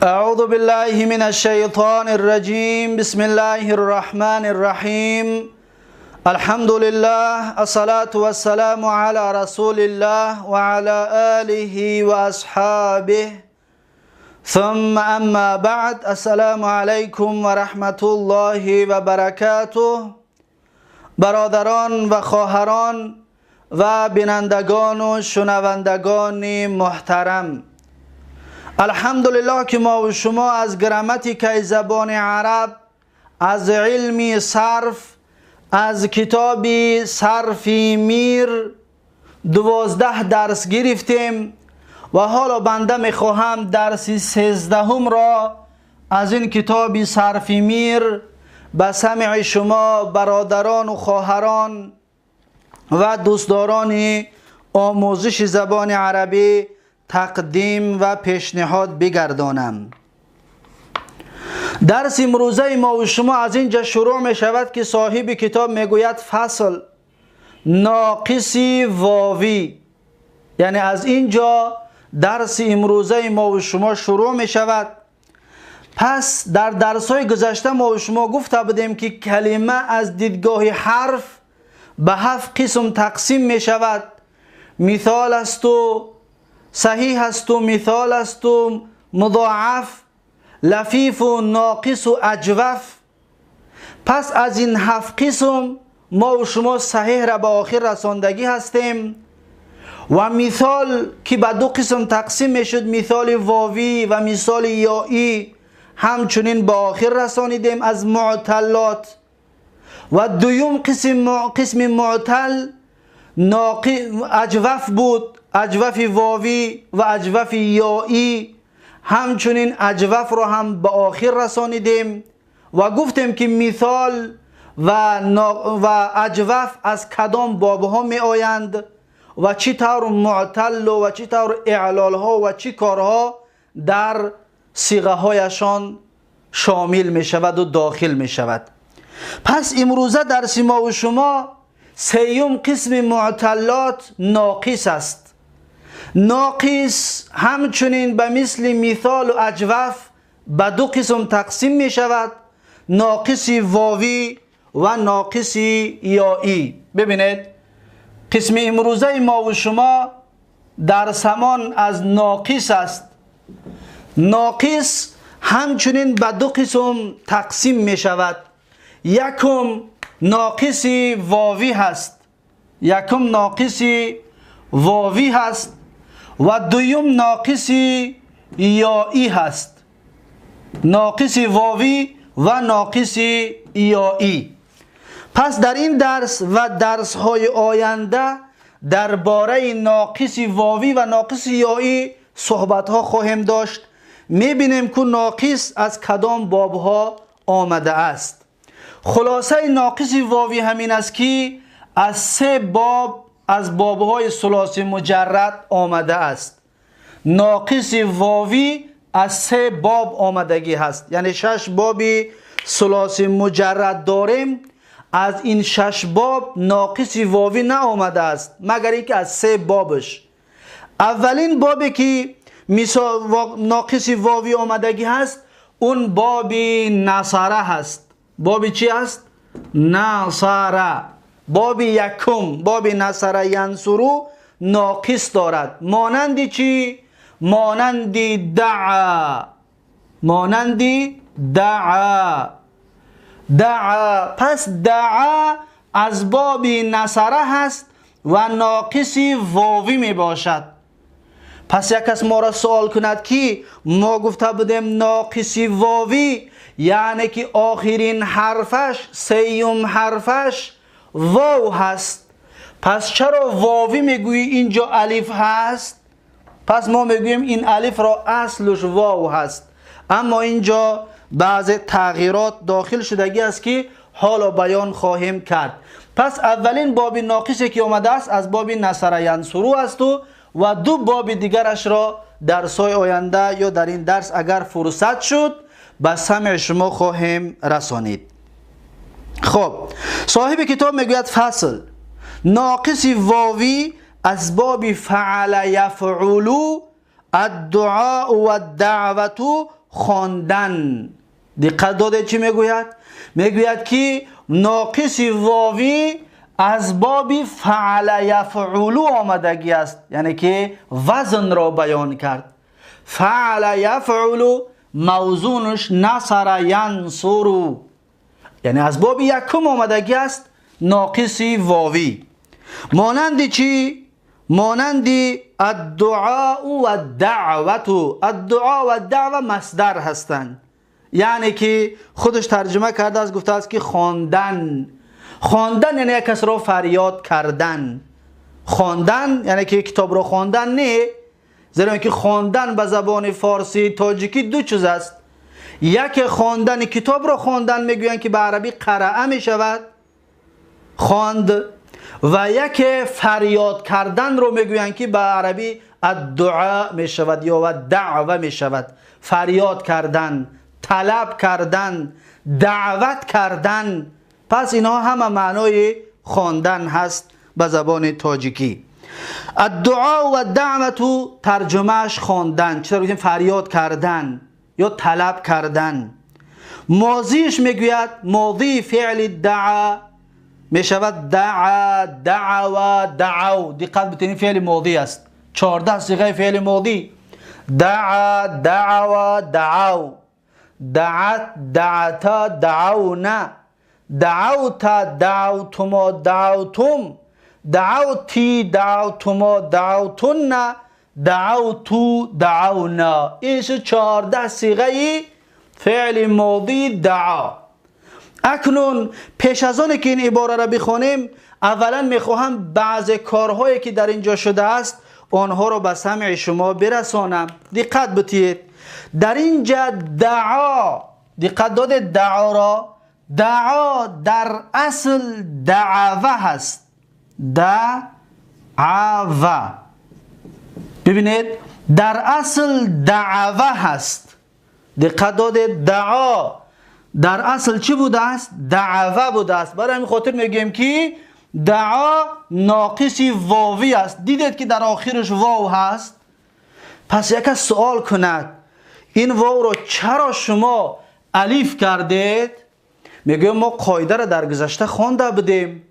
أعوذ بالله من الشيطان الرجيم. بسم الله الرحمن الرحيم. الحمد لله، الصلاة والسلام على رسول الله وعلى آله وأصحابه، ثم أما بعد. السلام عليكم ورحمة الله وبركاته. برادران و خواهران و بینندگان و شنوندگان محترم، الحمدلله که ما و شما از گراماتیک زبان عرب، از علم صرف، از کتاب صرف میر 12 درس گرفتیم و حالا بنده میخواهم درس 13 را از این کتاب صرف میر به سمع شما برادران و خواهران و دوستداران آموزش زبان عربی تقدیم و پیشنهاد بگردانم. درس امروزه ما و شما از اینجا شروع می شود که صاحب کتاب میگوید فصل ناقصی واوی، یعنی از اینجا درس امروزه ما و شما شروع می شود. پس در درس های گذشته ما و شما گفته بودیم که کلمه از دیدگاه حرف به 7 قسم تقسیم می شود. مثال است و صحیح است و مثال است و مضاعف، لفیف و ناقص و اجوف. پس از این 7 قسم ما و شما صحیح را به آخر رساندگی هستیم و مثال که به 2 قسم تقسیم می شد، مثال واوی و مثال یایی، همچنین به آخر رسانیدیم از معتلات. و دوم قسم معتل اجوف بود، اجوف واوی و اجوف یایی، همچنین اجوف را هم به آخر رسانیدیم و گفتیم که مثال و اجوف از کدام بابها می آیند و چی طور معتل و چی طور اعلال ها و چی کارها در صیغه هایشان شامل می شود و داخل می شود. پس امروزه درس ما و شما سیوم قسم معتلات ناقص است. ناقص همچنین به مثل مثال و اجوف به 2 قسم تقسیم می شود، ناقص واوی و ناقص یایی. ببینید قسم امروزه ما و شما در سمان از ناقص است. ناقص همچنین به 2 قسم تقسیم می شود. یکم ناقص واوی هست، یکم ناقص واوی هست و دوم ناقص یایی هست. ناقص واوی و ناقص یایی. پس در این درس و درس های آینده درباره ناقص واوی و ناقص یایی صحبت ها خواهیم داشت. میبینیم که ناقص از کدام باب ها آمده است. خلاصه ناقص واوی همین است که از 3 باب از بابهای ثلاثی مجرد آمده است. ناقص واوی از 3 باب آمدگی هست، یعنی 6 باب ثلاثی مجرد داریم. از این 6 باب ناقص واوی نه آمده است مگر اینکه از 3 بابش. اولین بابی که ناقص واوی آمدگی هست اون باب نصره هست. باب چی است؟ نصره. باب یکم، باب نصره ینصرو ناقص دارد. مانندی چی؟ مانندی دعا، مانندی دعا. دعا. پس دعا از باب نصره هست و ناقص واوی می باشد. پس یک کس ما را سوال کند که ما گفته بودیم ناقص واوی یعنی که آخرین حرفش، سیوم حرفش واو هست. پس چرا واوی میگویی اینجا الف هست؟ پس ما میگوییم این الف را اصلش واو هست، اما اینجا بعض تغییرات داخل شدگی است که حالا بیان خواهیم کرد. پس اولین باب ناقصی که آمده است از باب نصره ینصرو است و 2 باب دیگرش را درس‌های آینده یا در این درس اگر فرصت شد به سمع شما خواهیم رسانید. خب صاحب کتاب میگوید فصل ناقص واوی از باب فعل یفعلو الدعاء و الدعوة خواندن. دقت داده چی میگوید؟ میگوید که ناقص واوی از باب فعل یفعلو آمدگی است، یعنی که وزن را بیان کرد. فعل یفعلو موزونش نصر ینصرو، یعنی از باب یکم آمدگی است ناقص واوی. مانند چی؟ مانند الدعاء و الدعوت. الدعاء و الدعوه مصدر هستند، یعنی که خودش ترجمه کرده است، گفته است که خواندن. خواندن یعنی یک کس را فریاد کردن. خواندن یعنی که کتاب را خواندن نه، زیرا اینکه خواندن به زبان فارسی تاجیکی دو چیز است. یک خواندن کتاب را خواندن میگویند که به عربی قرأه می شود، خواند، و یک فریاد کردن رو میگویند که به عربی الدعاء می شود یا دعوه می شود. فریاد کردن، طلب کردن، دعوت کردن. پس اینها همه معنای خواندن هست به زبان تاجیکی. الدعاء و دعوت ترجمهش خواندن، چرا گفتیم فریاد کردن یا طلب کردن. ماضیش میگوید ماضی فعل دعا می شود دعا، دعوا، دعو. دقت بتین فعل ماضی است، 14 صیغه فعل ماضی. دعا، دعوا، دعو. دعت، دعتا، دعونا. دعوت، دعوتما، دعوتم. دعوتی، دعوتما، دعوتن. دعوتو، دعونا. اینش 14 صیغه فعل ماضی دعا. اکنون پیش از آن که این عباره را بخوانیم، اولا میخواهم بعض کارهایی که در اینجا شده است آنها را به سمع شما برسانم. دقت بتید در اینجا دعا، دقت داده دعا را، دعا در اصل دعوه هست. دعوه، ببینید در اصل دعوه هست. دقت داده دعا در اصل چی بوده است؟ دعوه بوده است. برای همین خاطر میگیم که دعا ناقص واوی است. دیدید که در آخرش واو هست. پس یک سوال کند این واو رو چرا شما الف کردید؟ میگیم ما قاعده را در گذشته خوانده بودیم.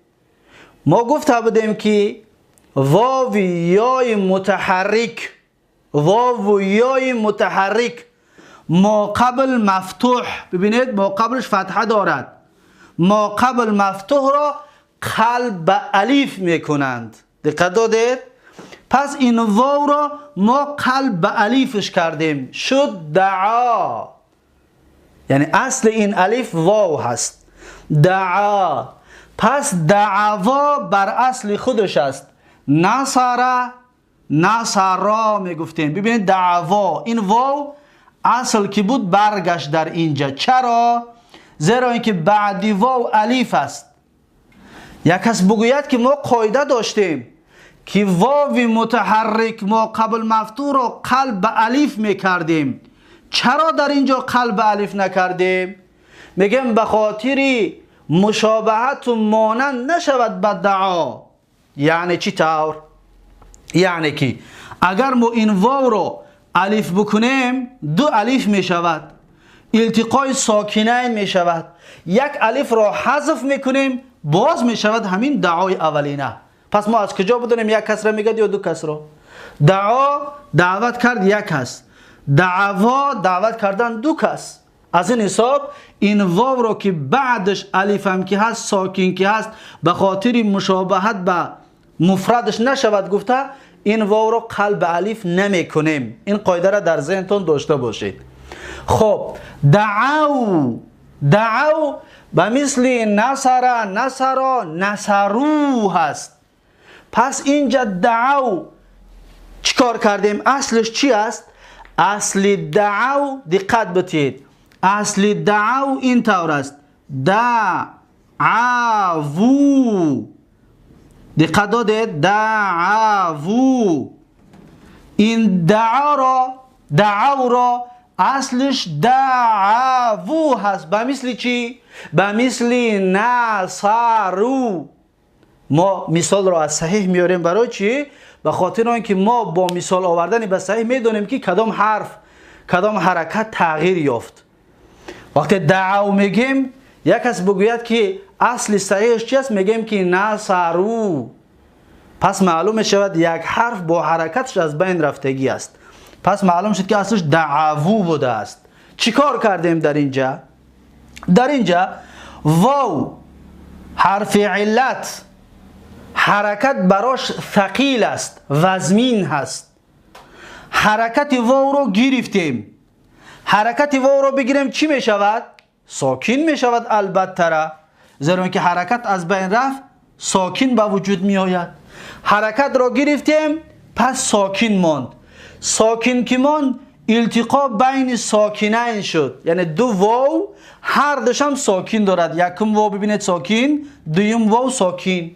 ما گفته بودیم که واو یای متحرک، واو یای متحرک ما قبل مفتوح، ببینید ما قبلش فتحه دارد، ما قبل مفتوح را قلب به الف میکنند. دقت دادید؟ پس این واو را ما قلب به الفش کردیم، شد دعا. یعنی اصل این الف واو هست، دعا. پس دعوا بر اصل خودش است. نصر، نصرا میگفتیم. ببینید دعوا، این واو اصل که بود برگشت در اینجا. چرا؟ زیرا اینکه بعدی واو الف است. یک کس بگوید که ما قاعده داشتیم که واو متحرک ما قبل مفتوح را قلب به الف میکردیم، چرا در اینجا قلب به الف نکردیم؟ میگم به خاطر مشابهت و مانند نشود به دعا. یعنی چی طور؟ یعنی که اگر ما این واو رو الف بکنیم دو الف می شود، التقای ساکنین می شود. یک الف را حذف میکنیم باز می شود همین دعای اولینه. پس ما از کجا بدونیم یک کس را میگد یا دو کس را؟ دعا دعوت کرد یک کس، دعوا دعوت کردن دو کس. از این حساب این واو رو که بعدش الف هم که هست ساکن که هست به خاطر مشابهت به مفردش نشود گفته، این واو رو قلب الف نمی کنیم. این قاعده را در ذهنتون داشته باشید. خب دعو، دعو به مثل نصر، نصرا، نصرو هست. پس اینجا دعو چیکار کردیم؟ اصلش چی است؟ اصل دعو دقت بتید، اصل دعو این طور است، دعوو. دقت دادید؟ دعوو. این دعو را اصلش دعوو هست. به مثل چی؟ به مثل نصرو. ما مثال را از صحیح میاریم برای چی؟ به خاطر اینکه ما با مثال آوردن به صحیح میدونیم که کدام حرف کدام حرکت تغییر یافت. وقتی دعوا میگیم یک کس بگوید که اصل صحیحش چی است، میگیم که نصرو. پس معلوم شود یک حرف با حرکتش از بین رفتگی است. پس معلوم شد که اصلش دعوو بوده است. چیکار کردیم در اینجا؟ در اینجا واو حرف علت حرکت براش ثقیل است، وزمین هست. حرکت واو رو گرفتیم. حرکت واو رو بگیریم چی می شود؟ ساکن می شود البته، زیرا که حرکت از بین رفت ساکن به وجود می آید. حرکت رو گرفتیم پس ساکن ماند. ساکن که ماند التقا بین ساکنین شد، یعنی دو واو هر دوشم ساکن دارد. یکم واو ببینید ساکن، دویم واو ساکن.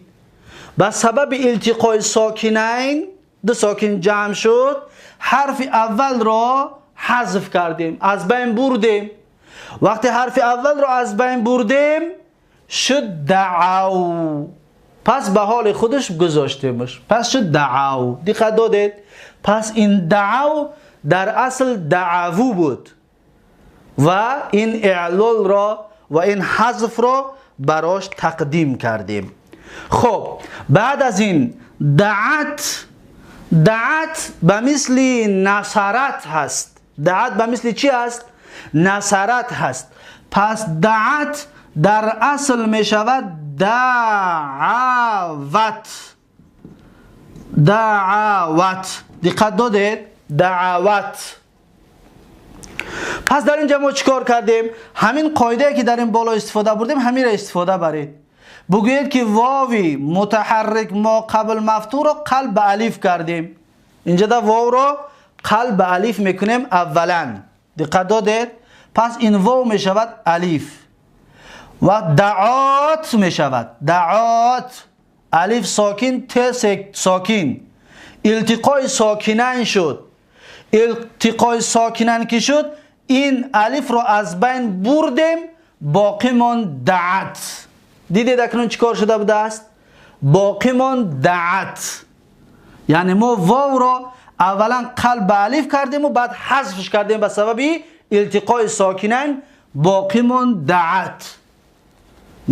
به سبب التقای ساکنین دو ساکن جمع شد، حرف اول را حذف کردیم، از بین بردیم. وقتی حرف اول را از بین بردیم شد دعو، پس به حال خودش گذاشتیمش، پس شد دعو. دقت دادید؟ پس این دعو در اصل دعوو بود و این اعلال را و این حذف را براش تقدیم کردیم. خب بعد از این دعت به مثل نصرت هست. دعت به مثل چی هست؟ نصرت هست. پس دعت در اصل می شود دعوت. دعوت. دقت دادید؟ دعوت. پس در اینجا ما چیکار کردیم؟ همین قاعده که در این بالا استفاده بردیم همین را استفاده برید. بگویید که واوی متحرک ما قبل مفتوح را قلب به الف کردیم. اینجا در واو را قلب به الف میکنیم اولا. دقت دادید؟ پس این واو می شود الف و دعات می شود. دعات الف ساکن ت ساکن، التقای ساکنین شد. التقای ساکنین که شد این الف را از بین بردیم، باقی ماند دعت. دیدید اکنون چیکار شده بوده است؟ باقی ماند دعت. یعنی ما واو را اولا قلب به الف کردیم و بعد حذفش کردیم به سبب التقای ساکنین، باقی ماند دعت.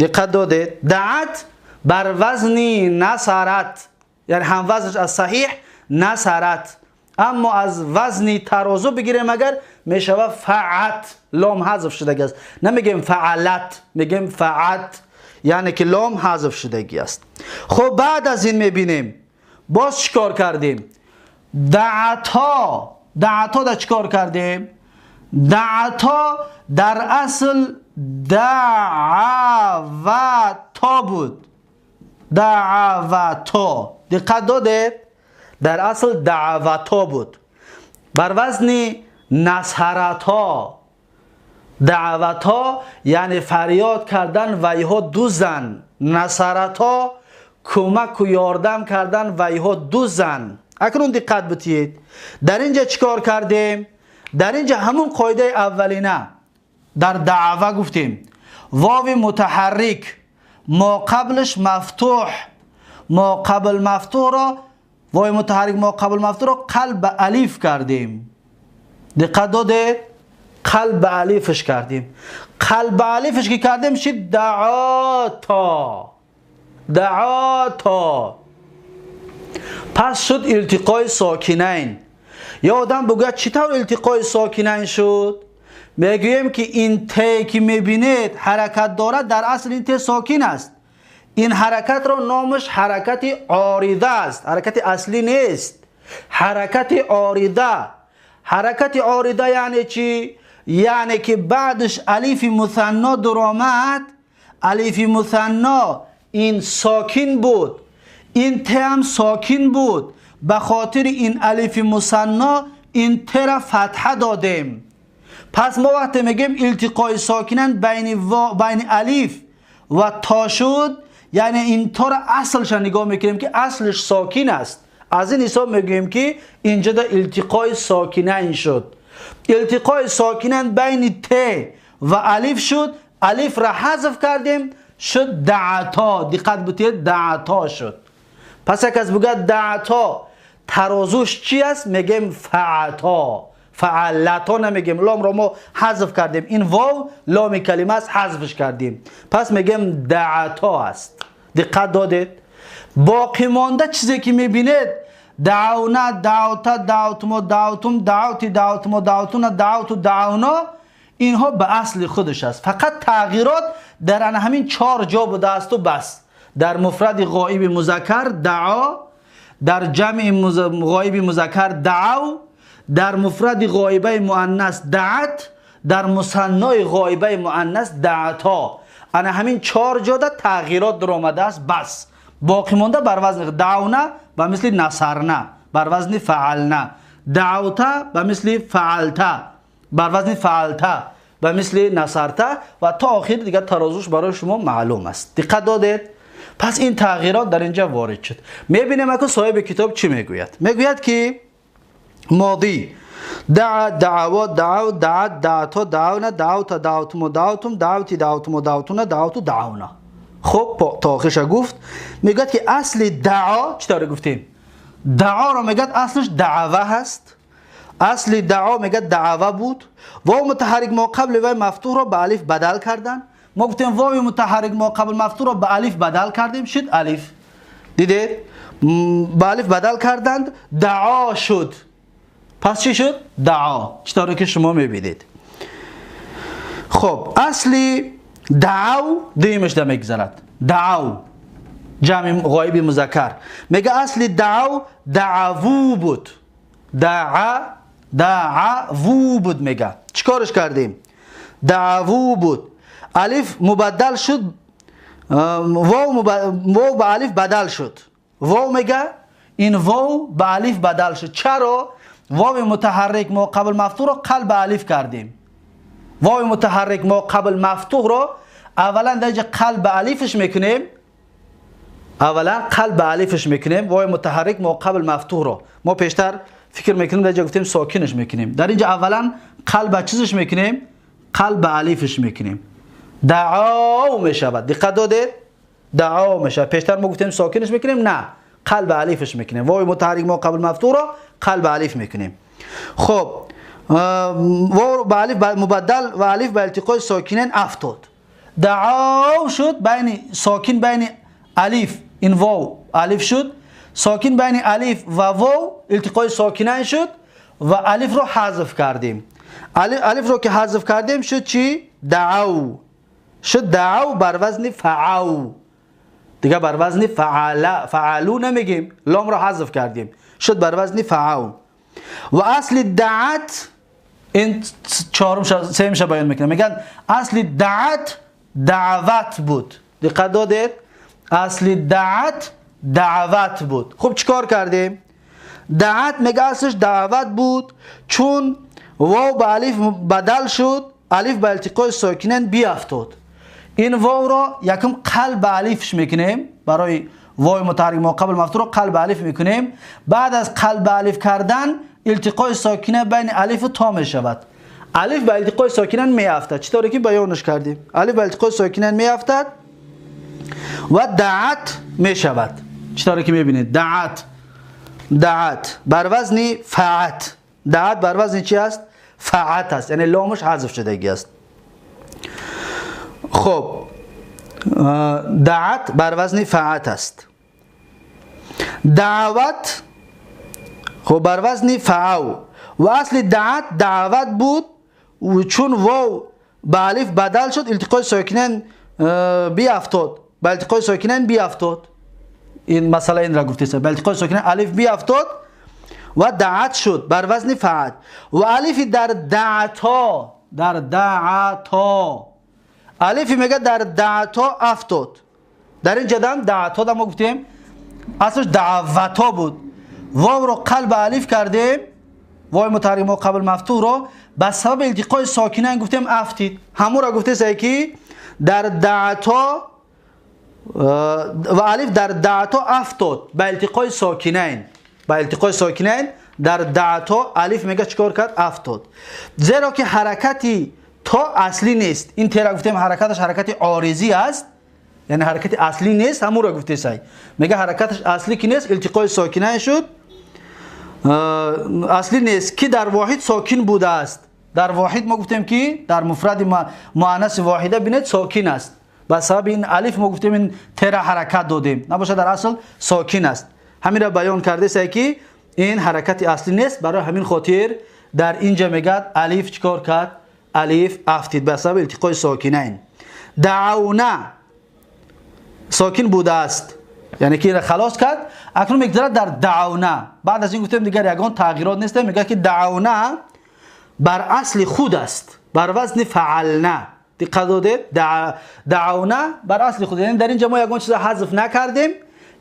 دقت دادید؟ دعت بر وزن نصرت، یعنی هم وزنش از صحیح نصرت، اما از وزن ترازو بگیریم اگر می شود فعت. لام حذف شدگی است، نمیگیم فعلت، میگیم فعت، یعنی که لام حذف شدگی است. خب بعد از این میبینیم باز چیکار کردیم؟ دعتا در چیکار کردیم؟ دعتا در اصل دعوتا بود. دعوتا. دقت دادید؟ در اصل دعوتا بود بر وزن نصرتا. دعوتا یعنی فریاد کردن ویها دو زن، نصرتا کمک و یاردم کردن ویها دو زن. اکنون دقت بتید در اینجا چیکار کردیم؟ در اینجا همون قاعده اولینه در دعوه گفتیم واو متحرک ما قبلش مفتوح، ما قبل مفتوح را واو متحرک ما قبل مفتوح را قلب به الف کردیم. دقت دادید؟ قلب به الفش کردیم. قلب به الفش که کردیم شد دعاتا. دعاتا. پس شد التقای ساکنین. یا آدم بگوید چطور التقای ساکنین شد؟ میگویم که این ت که میبینید حرکت دارد، در اصل این ت ساکن است. این حرکت را نامش حرکت عارضه است، حرکت اصلی نیست. حرکت عارضه. حرکت عارضه یعنی چی؟ یعنی که بعدش الف مثنا در آمد. الف مثنا این ساکن بود، این ت هم ساکن بود، به خاطر این الف مثنا این ت را فتحه دادیم. پس ما وقتی میگیم التقای ساکنن بین الف و تا شد، یعنی این تا را اصلش نگاه میکنیم که اصلش ساکن است. از این حساب میگیم که اینجا در التقای ساکنین شد. التقای ساکنین بین ت و الف شد، الف را حذف کردیم شد دعتا. دقت بتید دعتا شد. پس یک از بگه دعتا ترازوش چی است؟ میگیم فعتا. فعلتا نمیگیم، لام رو ما حذف کردیم، این واو لام کلمه است حذفش کردیم، پس میگیم دعتا است. دقت دادید؟ باقی مانده چیزی که میبینید دعونا، دعوتا، دعوتما، دعوتم، دعوتی، دعوتما، دعوتونا، دعوتو، دعونا، اینها به اصل خودش است. فقط تغییرات در همین 4 جا بوده است و بس. در مفرد غایب مذکر دعا، در جمع غایب مذکر دعو، در مفرد غایبه مؤنث دعت، در مثنی غایبه مؤنث دعتا. انا همین 4 جا ده تغییرات در آمده است بس. باقی مونده بر وزن دعونا به مثل نصرنا، بر وزن فعلنا، دعوتا به مثل فعلتا، بر وزن فعلتا به مثل نصرتا و تا آخر دیگه ترازوش برای شما معلوم است. دقت دادید؟ پس این تغییرات در اینجا وارد شد. میبینیم که صاحب کتاب چی میگوید؟ میگوید که ماضی دعا، دعوا، دعو، دعت، دعتا، دعونا، دعوتا، دعوتم، دعوتم، دعوتی، دعوتم، دعوتونا، دعوتو، دعونا. خب تا آخرش گفت. میگوید که اصل دعا چطور گفتیم؟ دعا رو میگوید اصلش دعوه هست. اصل دعا میگه دعوه بود. واو متحرک ما قبل و مفتوح رو به الف بدل کردن. ما گفتیم واو متحرک ما قبل مفتوح رو به الف بدل کردیم، شد الف. دیدید؟ به الف بدل کردند، دعا شد. پس چی شد؟ دعا. چطوری که شما میبینید. خب اصلی دعو دیمش ده میگذرد. دعو جمع غایب مذکر. میگه اصلی دعو دعوو بود. دعوو بود. میگه چیکارش کردیم؟ دعوو بود. الف مبدل شد، واو به الف بدل شد. واو میگه این واو به الف بدل شد. چرا؟ واو متحرک ما قبل مفتوح رو قلب الف کردیم. واو متحرک ما قبل مفتوح رو اولا در اینجا قلب الفش میکنیم. اولا قلب الفش میکنیم. واو متحرک ما قبل مفتوح رو ما پیشتر فکر میکنیم در اینجا گفتیم ساکنش میکنیم. در اینجا اولا قلب چیزش میکنیم؟ قلب الفش میکنیم. دعا میشود. دقت دادید؟ دعا میشه. پیشتر ما گفتیم ساکنش میکنیم، نه قلب الفش میکنیم. واو متحرک ما قبل مفتوح رو قلب الف میکنیم. خب واو به الف مبدل و الف به التقاء ساکنین افتاد. دعا شد بین ساکن بین الف، این واو الف شد، ساکن بین الف و واو التقاء ساکنین شد و الف رو حذف کردیم. الف رو که حذف کردیم شد چی؟ دعو. شد دعو بر وزن فعو. دیگه بر وزن فعلو نمیگیم، لام رو حذف کردیم، شد بر وزن فعو. و اصل دعت این سه میشه بیان میکنه. میگن اصل دعت دعوت بود. دقت دادید؟ اصل دعت دعوت بود. خب چیکار کردیم؟ دعت میگه اصلش دعوت بود، چون واو به الف بدل شد، الف به التقاء ساکنین بیافتاد. این واو را یکم قلب الفش میکنیم. برای واو متحرک ما قبل مفتوح رو قلب الف میکنیم. بعد از قلب الف کردن التقاء ساکنه بین الف و تا میشود. الف به التقاء ساکنین میافتد. چطوری که بیانش کردیم؟ الف به التقاء ساکنین میافتد و دعت میشود. چطوری که میبینید؟ دعت بر وزن فعت. دعت بر وزن چی است؟ فعت است، یعنی لامش حذف شدگی است. خب دعت بر وزن فعت است. دعوت خب بر وزن فعو. و اصل دعت دعوت بود و چون واو به الف بدل شد التقاء ساکنین بیافتاد. به التقاء ساکنین بیافتاد. این مسئله این را گفتید. به التقاء ساکنین الف بیافتاد و دعت شد بر وزن فعت. و الف در دعتا، الف میگه در دعتا افتاد. در این جدم دعتا ما گفتیم اصلش دعوتا بود. واو رو قلب الف کردیم، واو متحرک ما قبل مفتوح رو به سبب التقاء ساکنین گفتیم افتید. همون را گفته سعی در دعتا و الف در دعتا افتاد به التقاء ساکنین. به التقاء ساکنین در دعتا الف میگه چیکار کرد؟ افتاد. زیرا که حرکتی تا اصلی نیست. این تیرا گفتیم حرکتش حرکت عارضی است، یعنی حرکت اصلی نیست. همون را گفته سعی میگه حرکتش اصلی که نیست، التقاء ساکنین شد اصلی نیست که در واحد ساکن بوده است. در واحد ما گفتیم که در مفرد مؤنث واحده بینید ساکن است. به سبب این الف ما گفتیم این تر حرکت دادیم، نباشه در اصل ساکن است. همین را بیان کرده است که این حرکت اصلی نیست، برای همین خاطر در اینجا میگه الف چیکار کرد؟ الف افتید به سبب التقای ساکنین. دعونا ساکن بوده است، یعنی که خلاص کرد. اکنون میگذره در دعونا. بعد از این گفتیم دیگر یگان تغییرات نیست، میگه که دعونا بر اصل خود است، بر وزن فعلنا. دقت دادید؟ دعونا بر اصل خود، یعنی در اینجا ما یگان چیز حذف نکردیم،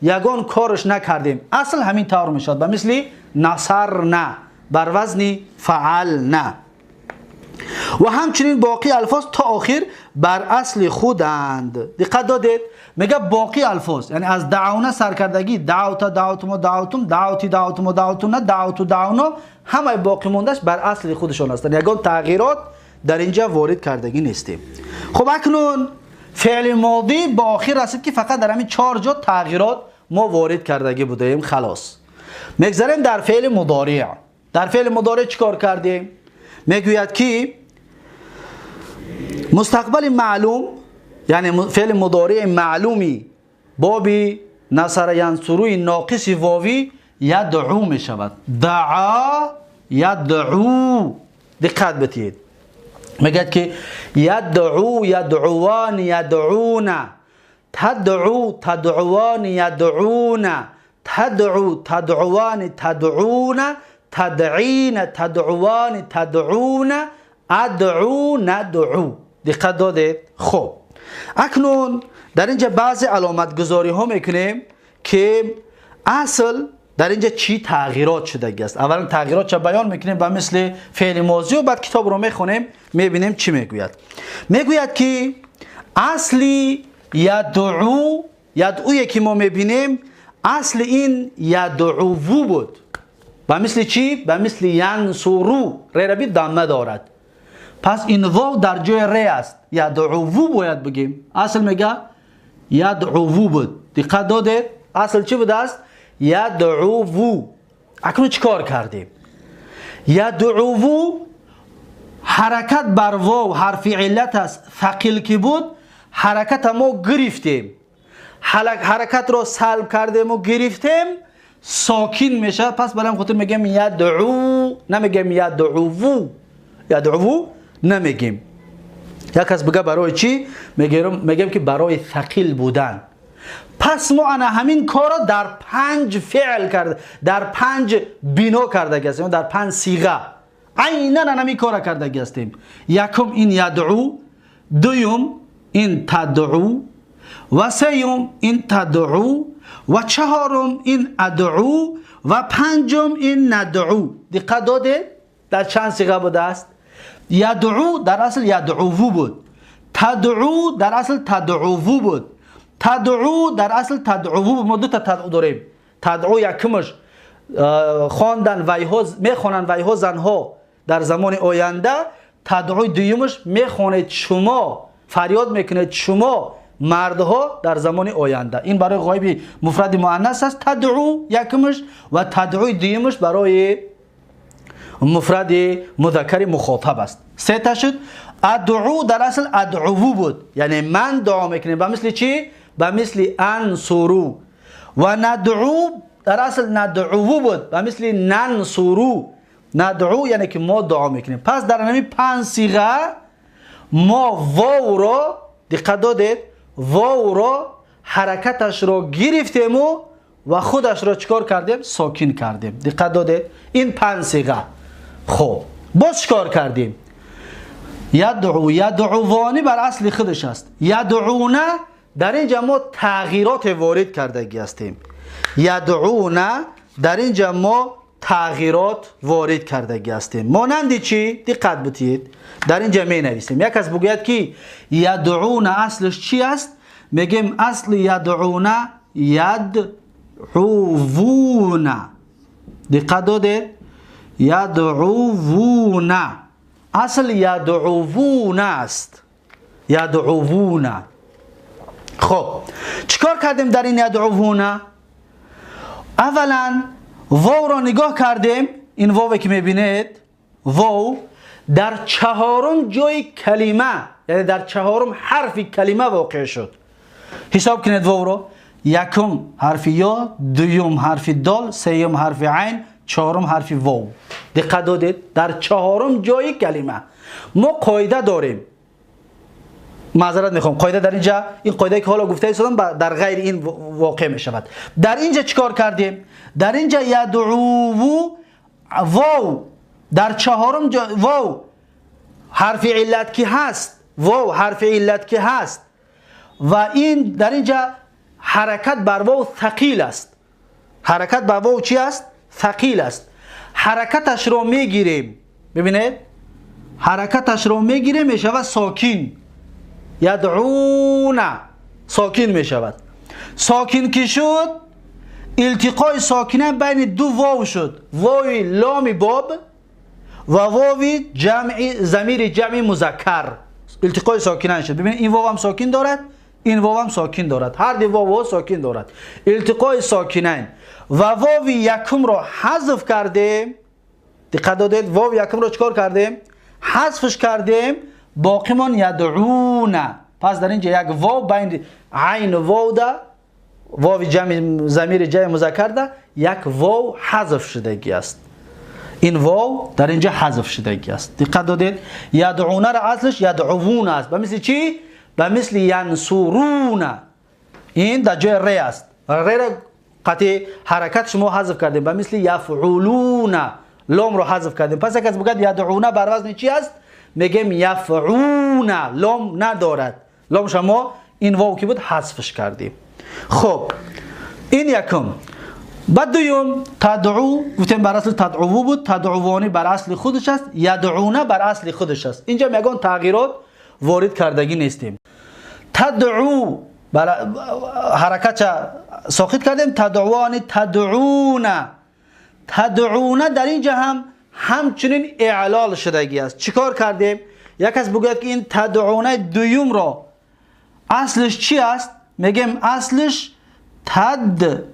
یگان کارش نکردیم، اصل همین طور میشد. به مثل نصرنا بر وزن فعلنا. و همچنین باقی الفاظ تا آخر بر اصل خودند. دقت دادید؟ میگه باقی الفاظ، یعنی از دعونا سرکردگی، دعوت دعوتم و دعوتم، دعوتی دعوتم و دعوتم، دعوت و دعونا، همه باقی موندهش بر اصل خودشون هستند، یگان تغییرات در اینجا وارد کردگی نیستیم. خب اکنون فعل ماضی با آخر رسید که فقط در همین 4 جا تغییرات ما وارد کردگی بودیم. خلاص میگذاریم در فعل مضارع. در فعل مضارع چیکار کردیم؟ میگوید که مستقبل معلوم، یعنی فعل مضارع معلومی بابی نصر ینصروی ناقص واوی یدعو می شود. دعا یدعو. دقت بدید، میگه که یدعو یدعوان یدعون، تدعو تدعوان یدعون، تدعو تدعوان تدعون، تدعین تدعوان تدعون، ادعو ندعو. دقت دادید؟ خب اکنون در اینجا بعضی علامت گذاری ها میکنیم که اصل در اینجا چی تغییرات شده است. اولا تغییرات چه بیان میکنیم به مثل فعل ماضی و بعد کتاب رو میخونیم میبینیم چی میگوید. میگوید که اصلی یدعو، یدعویی که ما میبینیم اصل این یدعو بود. به مثل چی؟ به مثل ینصرو، ری ربی دامه دارد، پس این واو در جای ری است، یدعو باید بگیم. اصل میگه یدعو بود. دقت دادید؟ اصل چی بود است؟ یدعو. اکنون چیکار کردیم؟ یدعو حرکت بر واو حرف علت است، ثقیل که بود حرکت ما گرفتیم، حرکت رو سلب کردیم و گرفتیم، ساکن میشه. پس برام خاطر میگم یدعو، نمیگم یدعو. یدعو نمیگیم. یک کس بگه برای چی؟ میگم که برای ثقیل بودن. پس ما انا همین کار را در 5 فعل کرده، در 5 بنا کرده هستیم، در 5 صیغه عیناً همین کار را کرده هستیم. یکم این یدعو، دوم این تدعو، و سوم این تدعو، و چهارم این ادعو، و پنجم این ندعو. دقت دادید؟ در چند صیغه بوده است؟ یدعو در اصل یدعو بود، تدعو در اصل تدعو بود، تدعو در اصل تدعو بود. ما دو تا تدعو داریم. تدعو یکمش خواندن ویها، میخوانن ویها زنها در زمان آینده. تدعو دویمش میخوانید شما، فریاد میکنید شما مردها در زمان آینده. این برای غایب مفرد مؤنث است تدعو یکمش، و تدعو دویمش برای مفرد مذکر مخاطب است. سه تا شد. ادعو در اصل ادعو بود، یعنی من دعا میکنم. به مثل چی؟ به مثل انصرو. و ندعو در اصل ندعو بود، به مثل ننصرو. ندعو یعنی که ما دعا میکنیم. پس در همین 5 صیغه ما واو را، دقت دادید؟ واو را حرکتش را گرفتیم و خودش را چکار کردیم؟ ساکن کردیم. دقت دادید؟ این 5 صیغه. خب باز چکار کردیم؟ یدعو، یدعوانی بر اصل خودش است. یدعونه در اینجا ما تغییرات وارد کرده هستیم. یدعونه در اینجا ما تغییرات وارد کرده هستیم. مانند چی؟ دقت بدید. در اینجا می نویسیم. یک کس بگوید که یدعونه اصلش چی است؟ میگیم اصل یدعونه یدعوونه. دقت دادید؟ یدعوونه اصل یدعوونه است. یدعوونه. خب چیکار کردیم در این یدعوونه؟ اولا واو را نگاه کردیم، این واوی که میبینید واو در چهارم جای کلمه، یعنی در چهارم حرف کلمه واقع شد. حساب کنید واو رو، یکم حرف یا، دوم حرف دال، سوم حرف عین، چهارم حرف واو. دقت دادید؟ در چهارم جای کلمه. ما قاعده داریم، معذرت میخوام، قاعده در اینجا، این قاعده که حالا گفته ایستادم در غیر این واقع می شود. در اینجا چیکار کردیم؟ در اینجا یدعو واو در چهارم واو حرف علت که هست، واو حرف علت که هست و این در اینجا حرکت بر واو ثقیل است. حرکت بر واو چی است؟ ثقیل است. حرکتش رو میگیریم، ببینید حرکتش رو میگیریم میشود ساکن. یدعون ساکن میشود. ساکن که شد التقای ساکنه بین دو واو شد، واوی لام باب و واوی ضمیر جمع مذکر. التقای ساکنه شد. ببینید این واو هم ساکن دارد، این واو هم ساکن دارد، هر دو واو ساکن دارد. التقای ساکنین و واوی یکم را حذف کردیم. دقت دادید؟ واو یکم را چکار کردیم؟ حذفش کردیم، باقی من یدعون. پس در اینجا یک واو بین عین واو ده، واو جمع ضمیر جمع مذکر ده، یک واو حذف شدگی است. این واو در اینجا حذف شدگی است. دقت دادید؟ یدعون را اصلش یدعون است. به مثل چی؟ به مثل ینصرون. این در جای ری است. ری را قطع حرکت شما حذف کردیم، به مثل یفعلون. لام رو حذف کردیم. پس اگه بگید یدعون بر وزن چی است؟ میگیم یفعون. لام ندارد. لام شما این واو که بود حذفش کردیم. خب این یکم. بعد دوم تدعو، گفتیم بر اصل تدعو بود، تدعوانی بر اصل خودش است، یدعونه بر اصل خودش است. اینجا میگن تغییرات وارد کردگی نیستیم. تدعو حرکت ساخت کردیم، تدعوانی تدعونه. تدعونه در اینجا هم همچنین اعلال شدگی است. چیکار کردیم؟ یک کس بگوید که این تدعونه دوم را اصلش چی است؟ میگیم اصلش تدعوون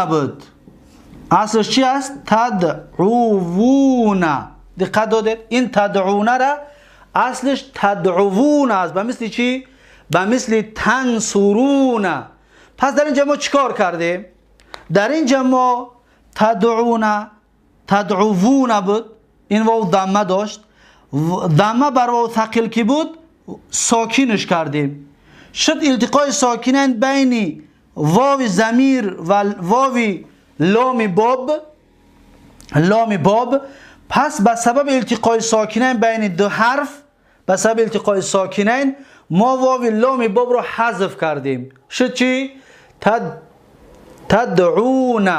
بود. اصلش چی است؟ تدعوون. دقت دادید؟ این تدعونه را اصلش تدعوون است. به مثل چی؟ به مثل تنصرون. پس در اینجا ما چیکار کردیم؟ در اینجا ما تدعوون بود، این واو ضمه داشت، ضمه بر واو ثقیل که بود ساکنش کردیم، شد التقای ساکنین بین واو ضمیر و واو لام باب. پس به سبب التقای ساکنین بین دو حرف، به سبب التقای ساکنین ما واو لام باب رو حذف کردیم، شد چی؟ تدعون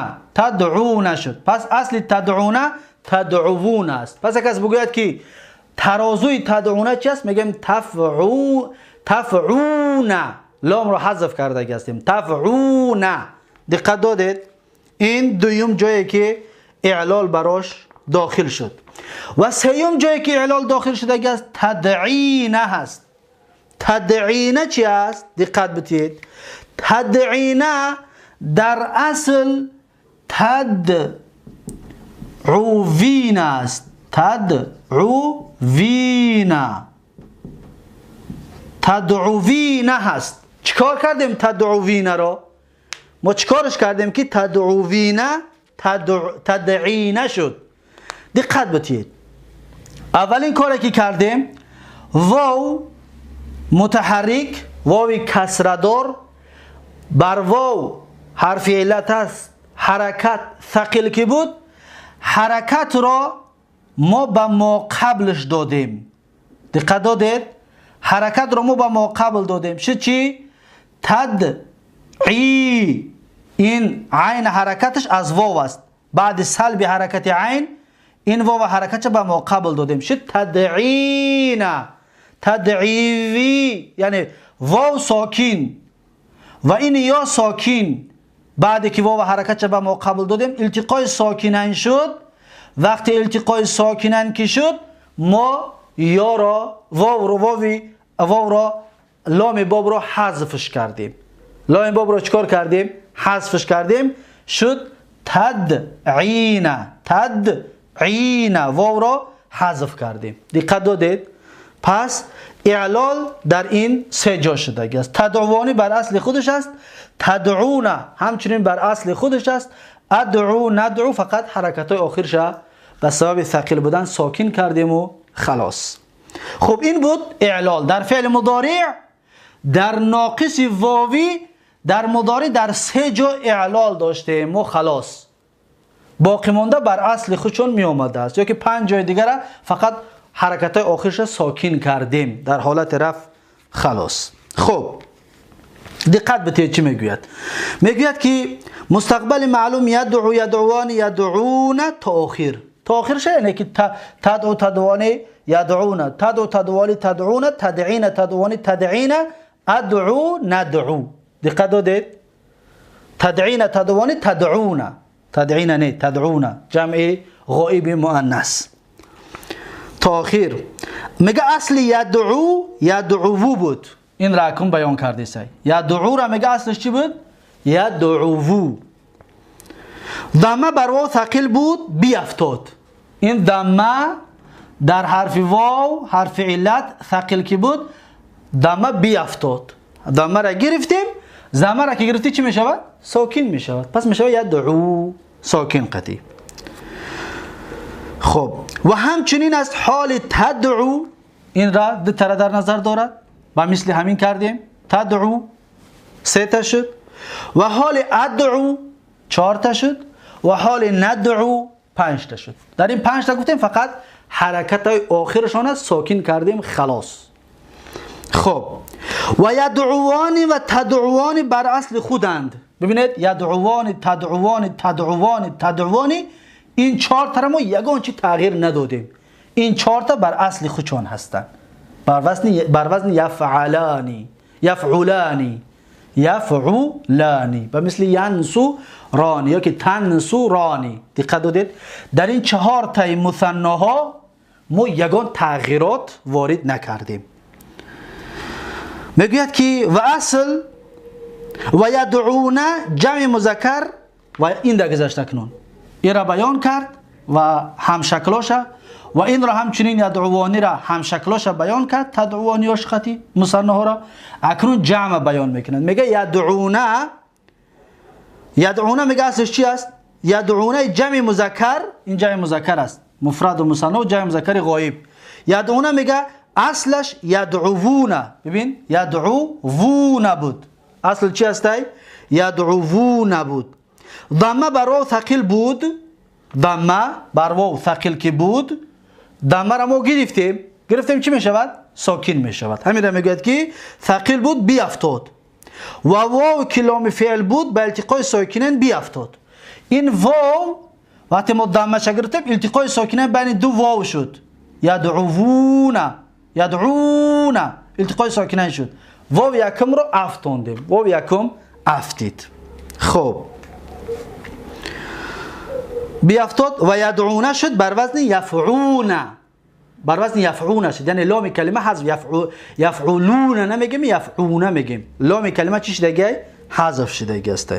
شد. پس اصل تدعون تدعوون است. پس اگه بگوید که ترازوی تدعونه چی است؟ میگیم تفعون. لام رو حذف کرده هستیم، تفعون. دقت دادید؟ این دوم جایی که اعلال براش داخل شد. و سوم جایی که اعلال داخل شده است تدعینه هست. تدعینه چی است؟ دقت بدید. تدعینه در اصل تدعوین است. تدعوین هست. چیکار کردیم تدعوین را؟ ما چیکارش کردیم که تدعوین تدعینه شد. دقت بدید. اولین کاری که کردیم واو متحرک، واو کسردار بر واو حرف علت است، حرکت ثقیل که بود، حرکت را ما به ما قبلش دادیم. دقت دادید؟ حرکت را ما به ما قبل دادیم. شد چی؟ تدعی. این عین حرکتش از واو است. بعد سلب حرکت عین این واو حرکتش به ما قبل دادیم. شد تدعین. تدعیوی یعنی واو ساکن و این یا ساکن. بعد که واو حرکتش به ما قبل دادیم التقای ساکنین شد. وقتی التقای ساکنین که شد ما یا را واو را لام باب را حذفش کردیم. لام باب را چکار کردیم؟ حذفش کردیم. شد تدعین تدعین واو را حذف کردیم. دقت دادید؟ پس اعلال در این سه جا شدگی است. تدعوانی بر اصل خودش است، تدعون همچنین بر اصل خودش است، ادعو ندعو فقط حرکت های آخرش به سبب ثقیل بودن ساکن کردیم و خلاص. خب این بود اعلال در فعل مضارع. در ناقص واوی در مضارع در سه جا اعلال داشتیم و خلاص. باقی مانده بر اصل خودشون می آمده است، یا که 5 جای دیگر فقط حرکت های آخرش ساکن کردیم در حالت رفع خلاص. خب دقت بتید چی میگوید؟ میگوید که مستقبل معلوم یدعو یدعوان یدعون تا آخر. تا آخرش یعنی که تدعو تدعوان یدعون، تدعو تدعوان تدعون، تدعین تدعوان تدعین، ادعو ندعو. دقت دادید؟ تدعین تدعوان تدعون، تدعین نه تدعون، جمع غائب مؤنث تا آخر. میگه اصل یدعو یدعو بود، این رقم بیان کرده سی. یدعو را میگه اصلش چی بود؟ یدعو. ضمه بر واو ثقیل بود بیافتاد. این ضمه در حرف واو حرف علت ثقیل کی بود؟ ضمه بیافتاد. ضمه را گرفتیم، ضمه را که گرفتی چی میشود؟ ساکن میشود. پس میشود یدعو ساکن قطعی. خب و همچنین از حال تدعو این را دو طرح در نظر دارد و مثل همین کردیم. تدعو 3 تا شد و حال ادعو 4 تا شد و حال ندعو 5 تا شد. در این 5 تا گفتیم فقط حرکت های آخرشان ساکن کردیم خلاص. خب و یدعوانی و تدعوانی بر اصل خودند. ببینید یدعوانی تدعوانی تدعوانی تدعوانی، این 4 تا ما یگان چی تغییر ندادیم. این 4 تا بر اصل خودشان هستند، بر وزن یفعلانی یفعلانی یفعلانی و مثل ینسو رانی یا که تنسو رانی. دقت دادید؟ در این 4 تا مثناها ما یگان تغییرات وارد نکردیم. میگوید که و اصل و یدعون جمع مذکر و این در گذشته کنون این را بیان کرد و همشکلاشا و این را همچنین یدعوانی را همشکلاشا بیان کرد. تدعوانی و شخطی مصنها را اکنون جمع بیان میکنند. میگه یدعونه، یدعونه میگه اصلش چی است؟ یدعونه جمع مذکر، این جمع مذکر است، مفرد و مثنی و جمع مذکر غایب. یدعونه میگه اصلش یدعوونه. ببین یدعوونه بود، اصل چی است؟ یدعوونه بود. ضمه بر واو ثقیل بود، ضمه بر واو ثقیل که بود، ضمه را ما گرفتیم چی می شود؟ ساکن می شود. همین را میگوید که ثقیل بود بیافتاد و واو که لام فعل بود به التقای ساکنین بیافتاد. این واو وقتی ما ضمه شا گرفتیم التقای ساکنین بین دو واو شد، یدعوونه یدعونه، التقای ساکنین شد. واو یکم رو افتاندیم، واو یکم افتید. خب بیافتاد و یدعونه شد بر وزن یفعونه، بر وزن یفعونه شد، یعنی لام کلمه حذف. یفعلونه نمیگیم، یفعونه میگیم. لام کلمه چی شده؟ حذف شده است.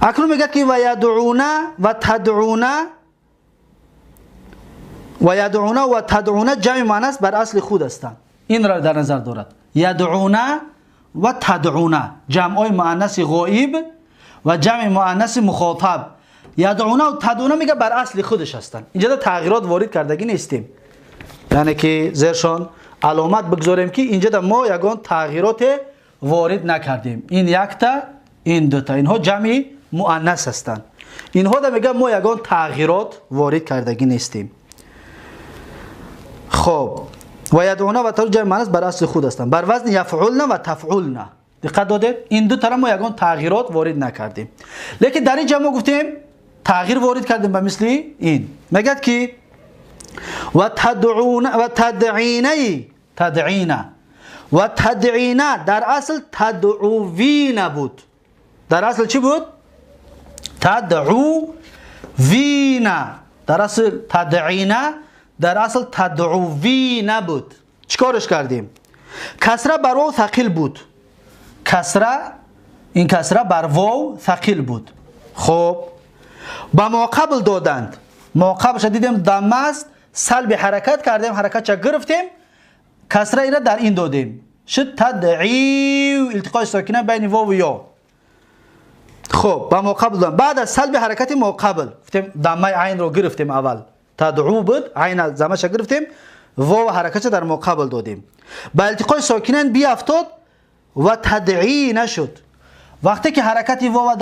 اکنون میگه که و یدعونه و تدعونه، و یدعونه و تدعونه جمع مؤنث بر اصل خود هستند. این را در نظر دارد. یدعونه و تدعونه جمع مؤنث غائب و جمع مؤنث مخاطب. یدعونه و تدعونه میگه بر اصل خودش هستند. اینجا تغییرات وارد کردگی نیستیم، یعنی که زیرشان علامت بگذاریم که اینجا ما یگان تغییرات وارد نکردیم. این یک تا، این دو تا، اینها جمع مؤنث هستند. اینها دا میگه ما یگان تغییرات وارد کردگی نیستیم. خب و یدعونه و تدعونه جمع مؤنث بر اصل خود هستند، بر وزن یفعلن و تفعلن. دقت دادید؟ این دو تا ما یگان تغییرات وارد نکردیم. لیکن در اینجا ما گفتیم تغییر وارد کردیم به مثل این. میگه که و تدعونه و تدعینه، تدعینه و تدعینه در اصل تدعوین بود. در اصل چی بود؟ تدعوین. در اصل تدعینه در اصل تدعوین بود. چیکارش کردیم؟ کسره بر واو ثقیل بود. کسره، این کسره بر واو ثقیل بود. خب با ما قبل دادند. ما قبلش دیدیم دم است، سلب حرکت کردیم، حرکت چه گرفتیم، کسره اینا در این دادیم، شد تدعی، التقاء ساکنه بین واو و یا. خب با ما قبل دادند. بعد از سلب حرکت ما قبل گفتیم دمه عین رو گرفتیم، اول تدعو بود، عین زمش گرفتیم، واو حرکت در ما قبل دادیم، با التقاء ساکنین بیافتاد و تدعی نشد. وقتی که حرکت واو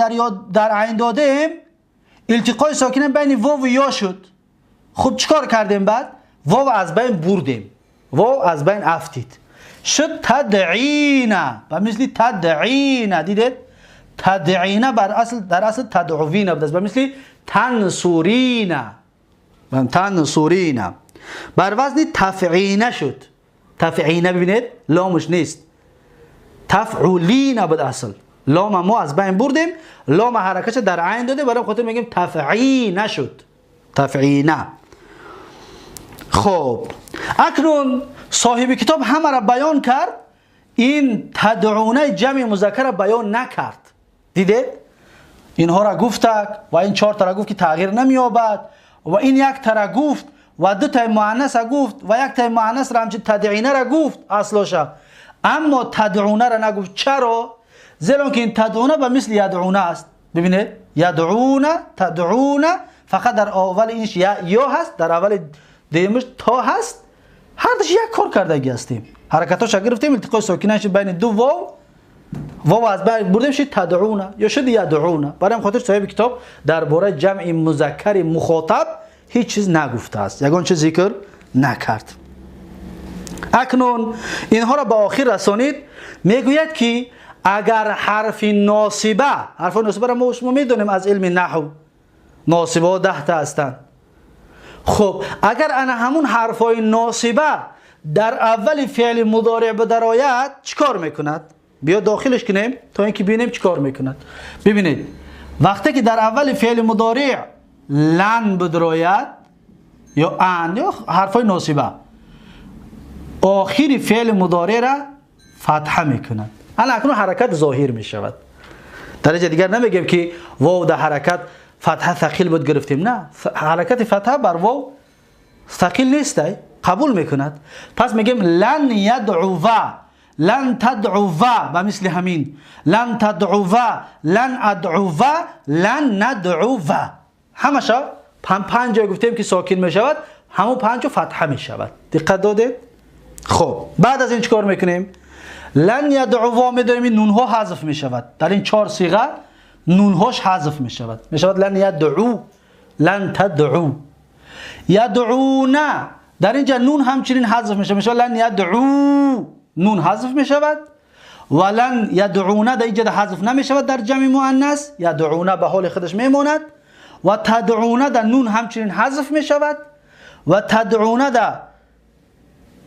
در عین دادیم، التقاء ساکنین بین واو و یا شد. خب چیکار کردیم بعد؟ واو از بین بردیم، واو از بین افتید، شد تدعینا. و مثل تدعینا دیدید؟ تدعینا در اصل تدعوینا بود، به مثل تنصورینا، تنصورینا بر وزن تفعینا شد. تفعینا ببینید لامش نیست، تفعولینا بود اصل، لام ما از بین بردیم، لام حرکت در عین داده، برای خاطر میگیم تفعینا شد، تفعینا. خب اکنون صاحب کتاب همه را بیان کرد، این تدعونه جمع مذکر را بیان نکرد. دیدید؟ اینها را گفت و این 4 تا را گفت که تغییر نمی‌یابد، و این 1 تا را گفت و 2 تا مؤنث را گفت و 1 تا مؤنث را همچنین تدعینه را گفت اصلش، اما تدعونه را نگفت. چرا؟ زیرا که این تدعونه به مثل یدعونه است. ببینید یدعونه، تدعونه، فقط در اول اینش یا هست، در اول دیمش تا هست، هر دوش یک کار کردگی هستیم. حرکتاش گرفتیم، التقاء ساکنش بین دو واو از بین بردیم، شد تدعونه یا شد یدعونه. برای خاطر صاحب کتاب درباره جمع مذکر مخاطب هیچ چیز نگفته است، یگان چیز ذکر نکرد. اکنون اینها را به آخر رسانید. میگوید که اگر حرف ناصبه را ما میدونیم از علم نحو، ناصبه 10 تا هستند. خب اگر انا همون حرفای ناصبه در اول فعل مضارع بدرآید چیکار میکند؟ بیا داخلش کنیم تا اینکه ببینیم چیکار میکند. ببینید وقتی که در اول فعل مضارع لن بدرآید یا ان یا حرفای ناصبه، آخر فعل مضارع را فتحه میکند. الان اکنون حرکت ظاهر میشود. درجه دیگر نمیگیم که واو در حرکت فتحه ثقیل بود گرفتیم، نه، حرکت فتحه بر واو ثقیل نیست، قبول میکند. پس میگیم لن یدعو، لن تدعو، به مثل همین لن تدعو، لن ادعو، لن ندعو. همشا 5 جای گفتیم که ساکن میشود، همون 5 فتحه میشود. دقت دادید؟ خب بعد از این چیکار میکنیم؟ لن یدعو میداریم این نون ها حذف میشود. در این 4 صیغه نون هاش حذف میشود، میشود لن یدعو، لن تدعو. یدعونا در اینجا نون همچنین حذف میشه، میشود لن یدعو، نون حذف میشود. ولن یدعونا در اینجا حذف نمیشود، در جمع مؤنث یدعونا به حال خودش میماند. و تدعونا در نون همچنین حذف میشود. و تدعونا در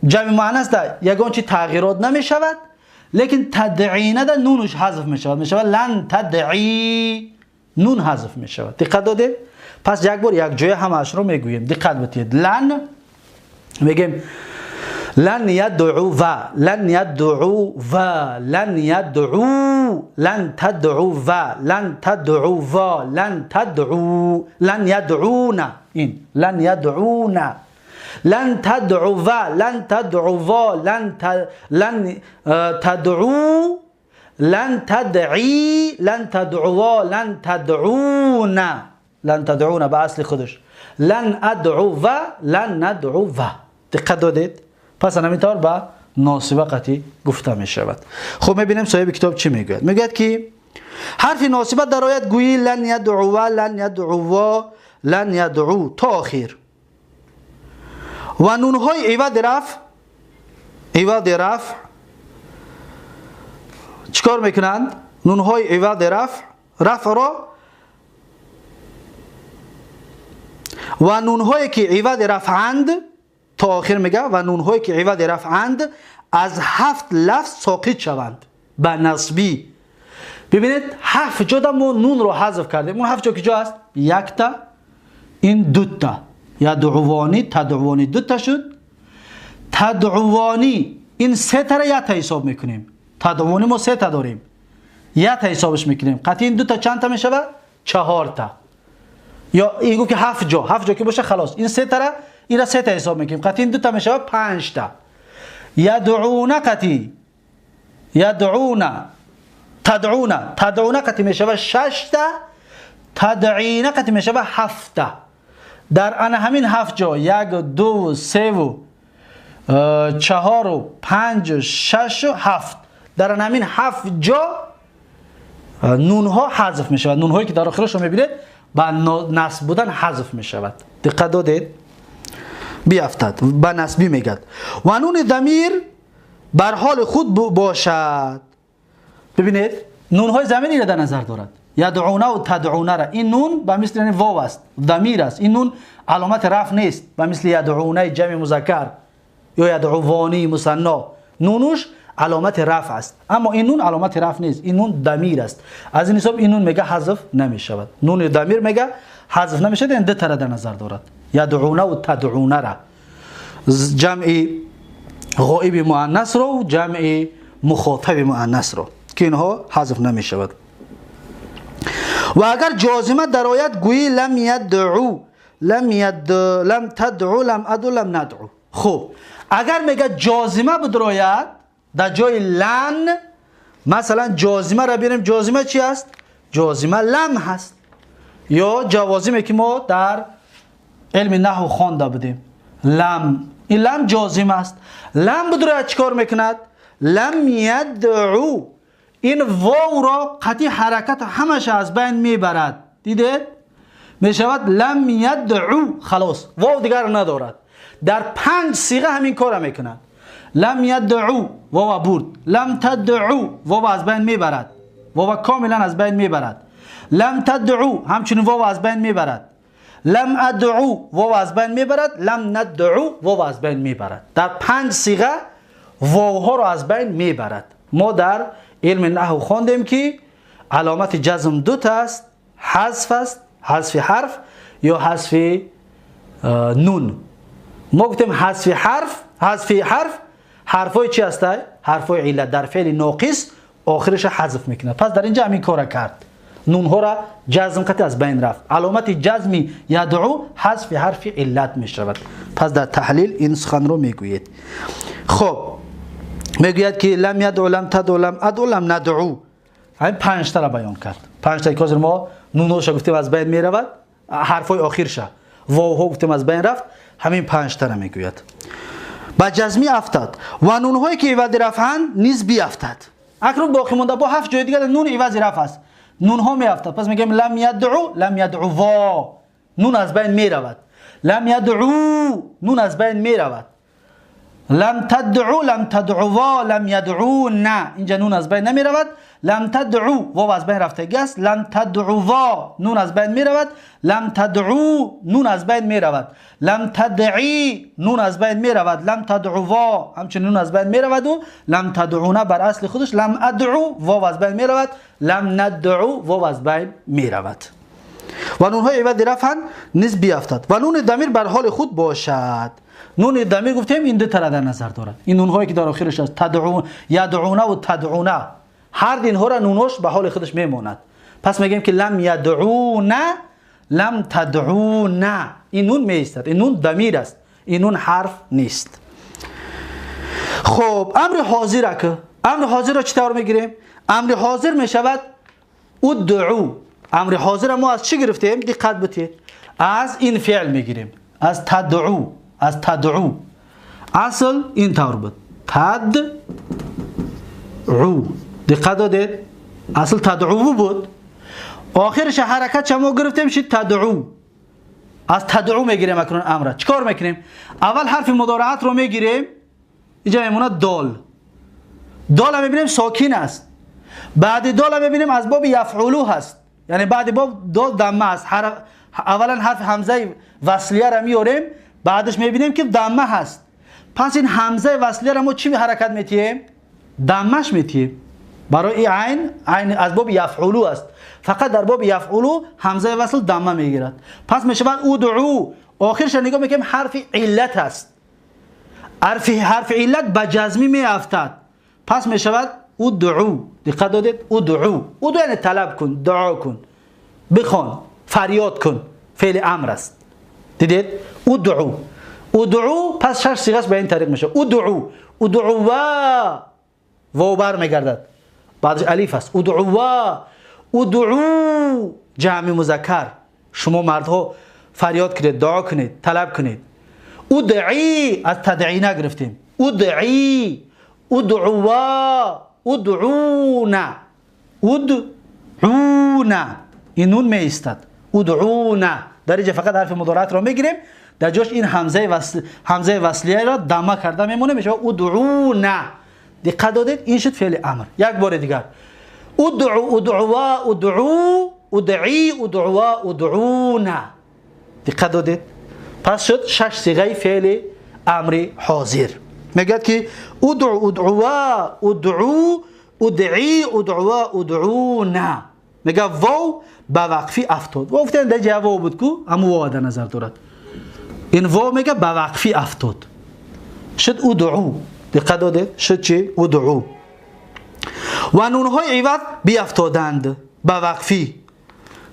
جمع مؤنث در یگان چی تغییرات نمیشود، لیکن تدعینه در نونش حذف میشود، میشود لن تدعی، نون حذف میشود. دقت دادید؟ پس یک بار یک جای همش رو میگوییم، دقت بدید. لن میگیم لن یدعو و لن یدعو و لن یدعو، لن تدعو و لن تدعو و لن تدعو، لن یدعونا، این لن یدعونا، لن تدعو و لن تدعو و لن تدعو، لن تدعی، لن تدعو و لن تدعونا، لن تدعونا به اصل خودش، لن ادعو و لن ندعو و. دقت دادید؟ پس همینطور با ناصبه قطعی گفته می شود. خب میبینیم صاحب کتاب چی میگوید؟ میگوید که حرف ناصبه در آیت گویی لن یدعو و لن یدعو و لن یدعو تا آخر. و نونهای عوض رفع چیکار میکنند؟ نونهای عوض رفع را و نونهایی که عوض رفعند تا آخر میگه و نونهایی که عوض رفعند از 7 لفظ ساقط شوند به نصبی. ببینید 7 جا ما نون رو حذف کردیم. اون 7 جا کجا است؟ 1 تا، این 2 تا، یدعوانی، تدعوانی 2 تا شد. تدعوانی این 3 تا را 1 تا حساب میکنیم. تدعوانی ما 3 تا داریم، 1 تا حسابش میکنیم. قطعی این 2 تا چند تا میشود؟ 4 تا. یا این گفت که 7 جا که باشه خلاص این 3 تا اینا 3 تا حساب میکنیم قطعی این 2 تا میشه 5 تا. یدعون قطعی یدعون تدعون قطعی میشه 6 تا. تدعین قطعی میشه 7 تا. در ان همین 7 جا 1 2 3 و 4 و 5 و 6 و 7 در ان همین 7 جا نون ها حذف می شود. نون هایی که در آخرش رو میبینید با نصب بودن حذف می شود. دقت دادید؟ بیافتد با نصبی میگد. و نون ضمیر بر حال خود باشد. ببینید نون های ضمیری را در نظر دارد. یدعون و تدعون را این نون به مثل واو است، ضمیر است. این نون علامت رفع نیست به مثل یدعون جمع مذکر یا یدعوانی مثنی. نونش علامت رفع است، اما این نون علامت رفع نیست، این نون ضمیر است. از این حساب این نون میگه حذف نمی شود. نون ضمیر میگه حذف نمی شود. این دو تا در نظر دارد، یدعون و تدعون را، جمع غائب مؤنث رو و جمع مخاطب مؤنث رو که اینها حذف نمی شود. و اگر جازمه در آیت گویی لم یدعو لم تدعو لم ادعو لم ندعو. خب اگر میگه جازمه بدراید در جای لن، مثلا جازمه را ببینیم جازمه چی است؟ جازمه لم هست. یا جوازمی که ما در علم نحو خوانده بودیم لم، این لم جازمه است. لم بدراید چیکار میکند؟ لم یدعو، این واو را قطعی حرکت همش از بین میبرد. دیدید؟ میشود لم یدعو، خلاص واو دیگر ندارد. در 5 صیغه همین کار میکند. لم یدعو واو برد، لم تدعو واو از بین میبرد، واو کاملا از بین میبرد. لم تدعو همچنین واو از بین میبرد. لم ادعو واو از بین میبرد. لم ندعو واو از بین میبرد. در 5 صیغه واو ها را از بین میبرد. ما در علم نحو خواندیم که علامت جزم 2 تا است، حذف است، حذف حرف یا حذف نون. ما گفتیم حذف حرف حرفای چی هست؟ حرفای علت در فعل ناقص آخرش حذف میکنه. پس در اینجا همین کار کرد، نون ها را جزم قطع از بین رفت. علامت جزمی یدعو حذف حرف علت میشود. پس در تحلیل این سخن رو میگوید. خب میگوید که لم یدعو لم تدعو لم ادعو لم ندعو، همین 5 تا را بیان کرد. 5 تا که ما نونوش گفتیم از بین میرود، حرفای آخرش واو ها گفتیم از بین رفت، همین 5 تا را میگوید. با جزمی افتاد و نون هایی که عوض رفعن نیز بیافتد. اکنون باقی مونده با 7 جای دیگه نون عوض رفع است، نون ها میافتد. پس میگیم لم یدعو وا، نون از بین میرود. لم یدعو نون از بین میرود. لم تدعو وا لم یدعو نه، اینجا نون از بین نمی رود. لم تدعو واو از بین رفتگی است. لم تدعو وا نون از بین می رود. لم تدعو نون از بین می رود. لم تدعی نون از بین می رود. لم تدعو وا همچنین نون از بین می رود و لم تدعونه بر اصل خودش لم ادعو واو از بین می رود. لم ندعو واو از بین می رود. و نون های عوض رفعن نیز بیافتد و نون ضمیر بر حال خود باشد. نون ضمیر گفتیم این 2 تا در نظر دارد. این نون هایی که در آخرش است، تدعون یدعونه و تدعونه، هر دین ها را نونش به حال خودش میماند. پس میگیم که لم یدعونه لم تدعونه، این نون میایستد. این نون ضمیر است، این نون حرف نیست. خب امر حاضر که امر حاضر را چطور میگیریم؟ امر حاضر میشود ادعو. امر حاضر ما از چی گرفتیم؟ دقت بتید، از این فعل میگیریم، از تدعو. از تدعو اصل این طور بود، تدعو. دقت دادید؟ اصل تدعو بود، آخرش حرکت چما گرفتیم شد تدعو. از تدعو میگیریم. اکنون امر چیکار میکنیم؟ اول حرف مضارعت رو میگیریم، اینجا میمونه دال. دال هم میبینیم ساکن است. بعد دال هم میبینیم از باب یفعلو هست، یعنی بعد باب دال ضمه است. اولا حرف همزه وصلیه را میاریم، بعدش میبینیم که ضمه هست. پس این همزه وصلیه را ما چی حرکت میتیم؟ ضمهش میتیم. برای عین از باب یفعلو است، فقط در باب یفعلو همزه وصل ضمه میگیرد. پس میشه بعد ادعو، آخرش نگاه میکنیم حرف علت است. حرف علت به جزمی میافتد، پس میشود ادعو. دقت دادید؟ ادعو. ادعو یعنی طلب کن، دعا کن، بخوان، فریاد کن. فعل امر است. دیدید؟ ادعو ادعو پس 6 صیغه است به این طریق میشه. ادعو ادعو واو بر میگردد بعدش الف است. ادعو ادعو جمع مذکر شما مردها فریاد کنید دعا کنید طلب کنید. ادعی از تدعی نگرفتیم. ادعی ادعو ادعونا ادعونا این نون می ایستد. ادعونا در اینجا فقط حرف مضارعت را میگیریم در جاش این همزه وصلیه را دمه کرده میمونه میشه ادعونا. دقت دادید این شد فعل امر. یک بار دیگر ادعو ادعوا ادعو ادعی ادعوا ادعونا. دقت دادید پس شد 6 صیغه فعل امر حاضر. میگه که ادعو ادعوا ادعو ادعی ادعوا ادعونا. میگه واو با وقفی افتاد. واو افتاد در جواب بود کو اما واو در نظر دارد. این واو میگه با وقفی افتاد شد ادعو. دقت دادید شد چی؟ ادعو. و نونهای عوض بیافتادند با وقفی.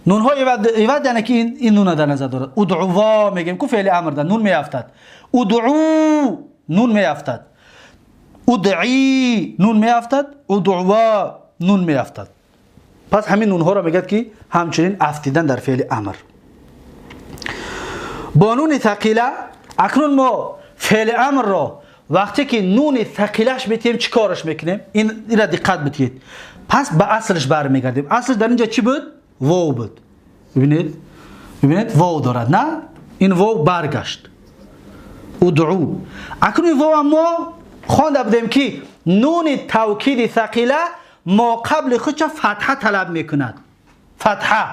نونهای عوض یعنی که این نون در نظر دارد. ادعوا میگیم کو فعل امر ده نون میافتد. ادعو نون میافتد. ادعی نون میافتد. ادعوا نون میافتد. پس همین نونها را میگه که همچنین افتیدن در فعل امر. با نون ثقیله اکنون ما فعل امر را وقتی که نون ثقیلش بیتیم چی کارش میکنیم؟ این را دقت بدید. پس به اصلش برمیگردیم. اصلش در اینجا چی بود؟ واو بود. ببینید واو دارد نه؟ این واو برگشت. ادعو. اکنون واو اما خوانده بودیم که نون توکید ثقیله ما قبل خودش فتحه طلب میکند. فتحه.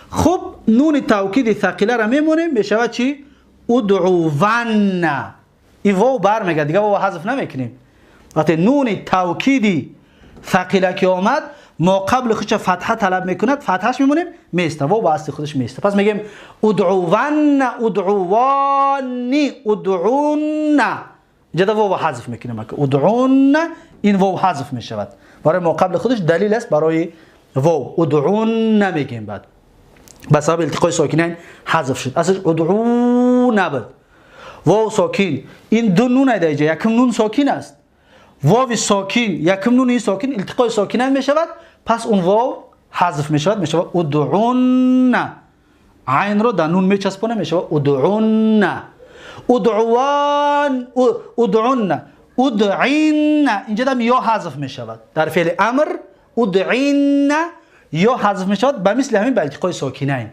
خب نون توکید ثقیله را میمونیم میشود چی؟ ادعوون. این واو برمیگرد دیگه واو حذف نمیکنیم. وقتی نون توکیدی ثقیله که آمد ما قبل خودش فتحه طلب میکند فتحش میمونیم میسته. واو با اصل خودش میسته. پس میگیم ادعوون ادعوانی ادعون. اینجا واو حذف میکنیم که ادعون این واو حذف میشود. برای ما قبل خودش دلیل است برای واو. ادعون نمیگیم بعد به سبب التقای ساکنین حذف شد. اصلش ادعو نبود. واو ساکن این دو نون در اینجا یکم نون ساکن است. واو ساکن یکم نون این ساکن التقای ساکنین می شود. پس اون واو حذف می شود. می شود ادعون. عین رو در نون می چسبونه می شود ادعون. ادعوان ادعون ادعین. اینجا دم یا حذف می شود. در فعل امر ادعین یا حذف می شود به مثل همین به التقای ساکنین.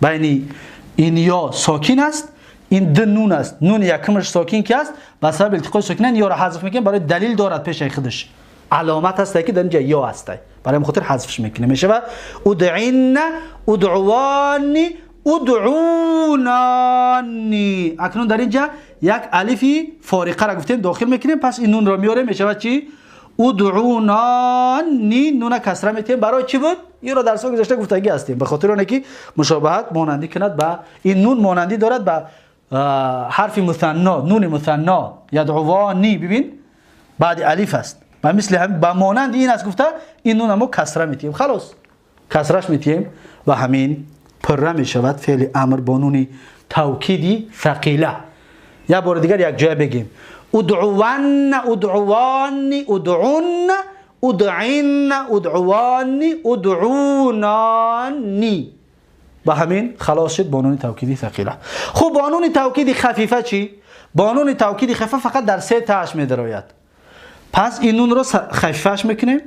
بین این یا ساکن است این دو نون است. نون یکمش ساکن که است به سبب التقای ساکنین یا را حذف میکنیم برای دلیل دارد پیش خودش علامت هست که در اینجا یا است برای خاطر حذفش میکنیم میشه و ادعین ادعوانی ادعونانی. اکنون در اینجا یک الفی فارقه را گفتیم داخل میکنیم پس این نون را میاریم میشه چی؟ ادعونانی. نون کسره میتیم برای چی بود؟ این را در سال گذشته گفتگی هستیم به خاطر اونه که مشابهت مانندی کند با این نون مانندی دارد با حرف مثنی نون مثنی یدعوانی. ببین بعد الف است و مثل هم با مانند این است گفته این نون ما کسره میتیم خلاص کسرش میتیم و همین پره میشود فعل امر با نون توکیدی ثقیله. یا بار دیگر یک جای بگیم ادعوان ادعوانی ادعون ادعین ادعوانی ادعونانی. با همین خلاص شد با نون توکیدی ثقیله. خب با نون توکیدی خفیفه چی؟ با نون توکیدی خفیفه فقط در 3 تاش میدراید. پس این نون رو خفیفش میکنیم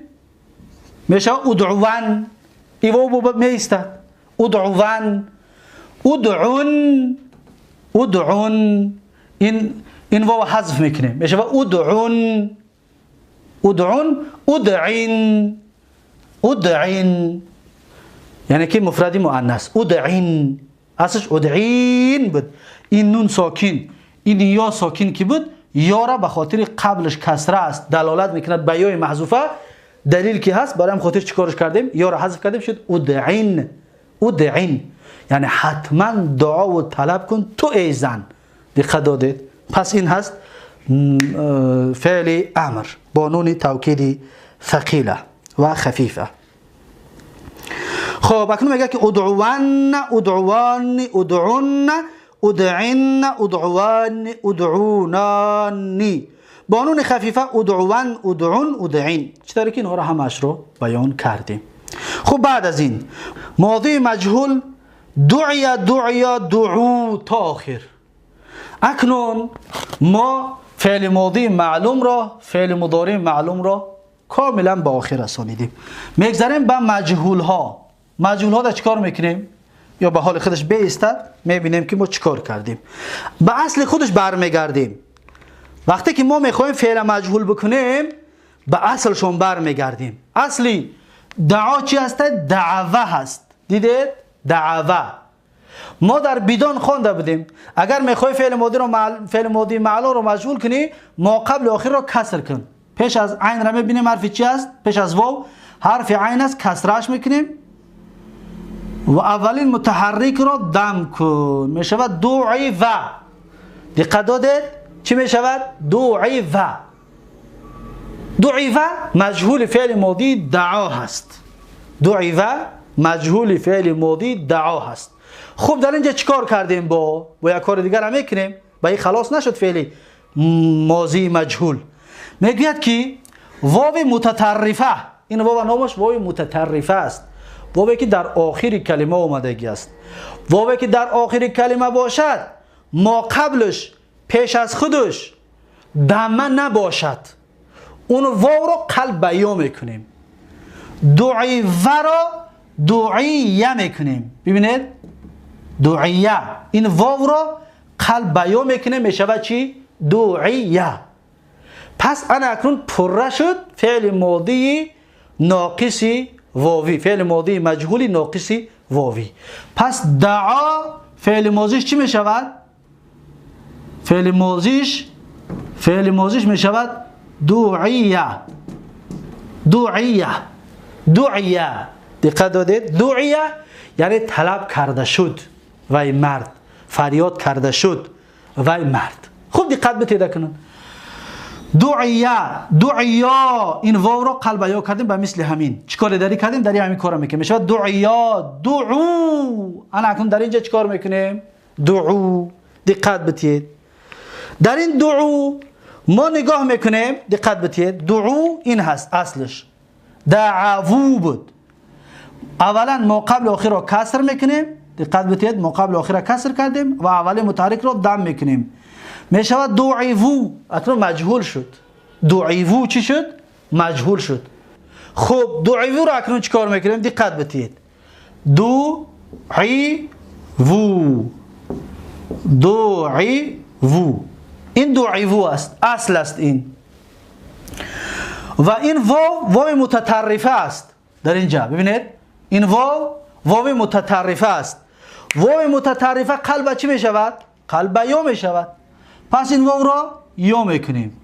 میشه ادعوان. ایوو باب میسته ادعوان ادعون ادعون. این واو حذف میکنیم میشه ادعون ادعون ادعین ادعین یعنی که مفردی مؤنث ادعین. اصلش ادعین بود. این نون ساکن این یا ساکن کی بود؟ یا را به خاطر قبلش کسره است دلالت میکند به یای محذوفه. دلیل کی هست؟ برای هم خاطر چیکارش کردیم؟ یا را حذف کردیم شد ادعین. ادعین یعنی حتما دعا و طلب کن تو ای زن. دقت دادید؟ پس این هست فعل امر با نون توکیدی ثقیله و خفیفه. خب اکنون میگه که ادعوان ادعوان ادعون ادعن ادعوان ادعونانی، با نون خفیفه ادعوان ادعون ادعین. چطوری که اینها رو همش رو بیان کردیم. خب بعد از این ماضی مجهول دعی دعیا دعو تا آخر. اکنون ما فعل ماضی معلوم را، فعل مضارع معلوم را کاملا با آخر رسانیدیم. میگذاریم به مجهول ها. مجهول ها را چیکار میکنیم؟ یا به حال خودش بیستد میبینیم که ما چیکار کردیم. به اصل خودش برمیگردیم. وقتی که ما میخوایم فعل مجهول بکنیم به اصلشون برمیگردیم. اصلی دعا چی هست؟ دعوه هست. دیدید؟ دعوه. ما در بدون خوانده بودیم اگر میخوای فعل ماضی معلوم رو مجهول کنی ما قبل و آخر رو کسر کن. پیش از عین را میبینیم حرف چی است؟ پیش از واو حرف عین است، کسرش میکنیم و اولین متحرک رو دم کن، میشود دعی و. دقت دادید؟ چی میشود؟ دعی و. دعی و مجهول فعل ماضی دعا هست. دعی و مجهول فعل ماضی دعا هست. خب در اینجا چیکار کردیم؟ با یک کار دیگر هم میکنیم. با این خلاص نشد فعل ماضی مجهول. میگوید که واو متطرفه، این واو نامش واو متطرفه است. واوی که در آخر کلمه اومدگی است. واوی که در آخر کلمه باشد ما قبلش پیش از خودش دمه نباشد اون واو رو قلب بیان میکنیم. دعی و را دعیه میکنیم. ببینید دعیه، این واو را قلب بیان میکنه میشود چی؟ دعیه. پس انا اکنون پره شد فعل ماضی ناقصی واوی، فعل ماضی مجهولی ناقصی واوی. پس دعا فعل ماضیش چی میشود؟ فعل ماضیش میشود دعیه. دعیه دعیه. دقت دادید؟ دعیه یعنی طلب کرده شد وای مرد، فریاد کرده شد وای مرد. خوب دقت بتید کنن. دعیه دعیا، این واو رو قلب یا کردیم به مثل همین. چیکار داری کردیم؟ در همین کارا میکنیم. میشه دعیا دعو. انا اکنون در اینجا چیکار میکنیم؟ دعو. دقت بتید. در این دعو ما نگاه میکنیم. دقت بتید. دعو این هست اصلش دعوو بود. اولا ما قبل و آخر رو کسر میکنیم. دقت بتید. ما قبل و آخر رو کسر کردیم و اول متحرک رو دم میکنیم. میشود دعیوو. اکنون مجهول شد. دعیوو چی شد؟ مجهول شد. خب دعیوو رو اکنون چیکار میکنیم؟ دقت بتید. دعیوو دعیوو، این دعیوو است، اصل است این. و این واو متطرفه است. در اینجا ببینید این واو متطرفه است. واو متطرفه قلب چی میشود؟ قلب یا میشود. پس این واو را یا میکنیم.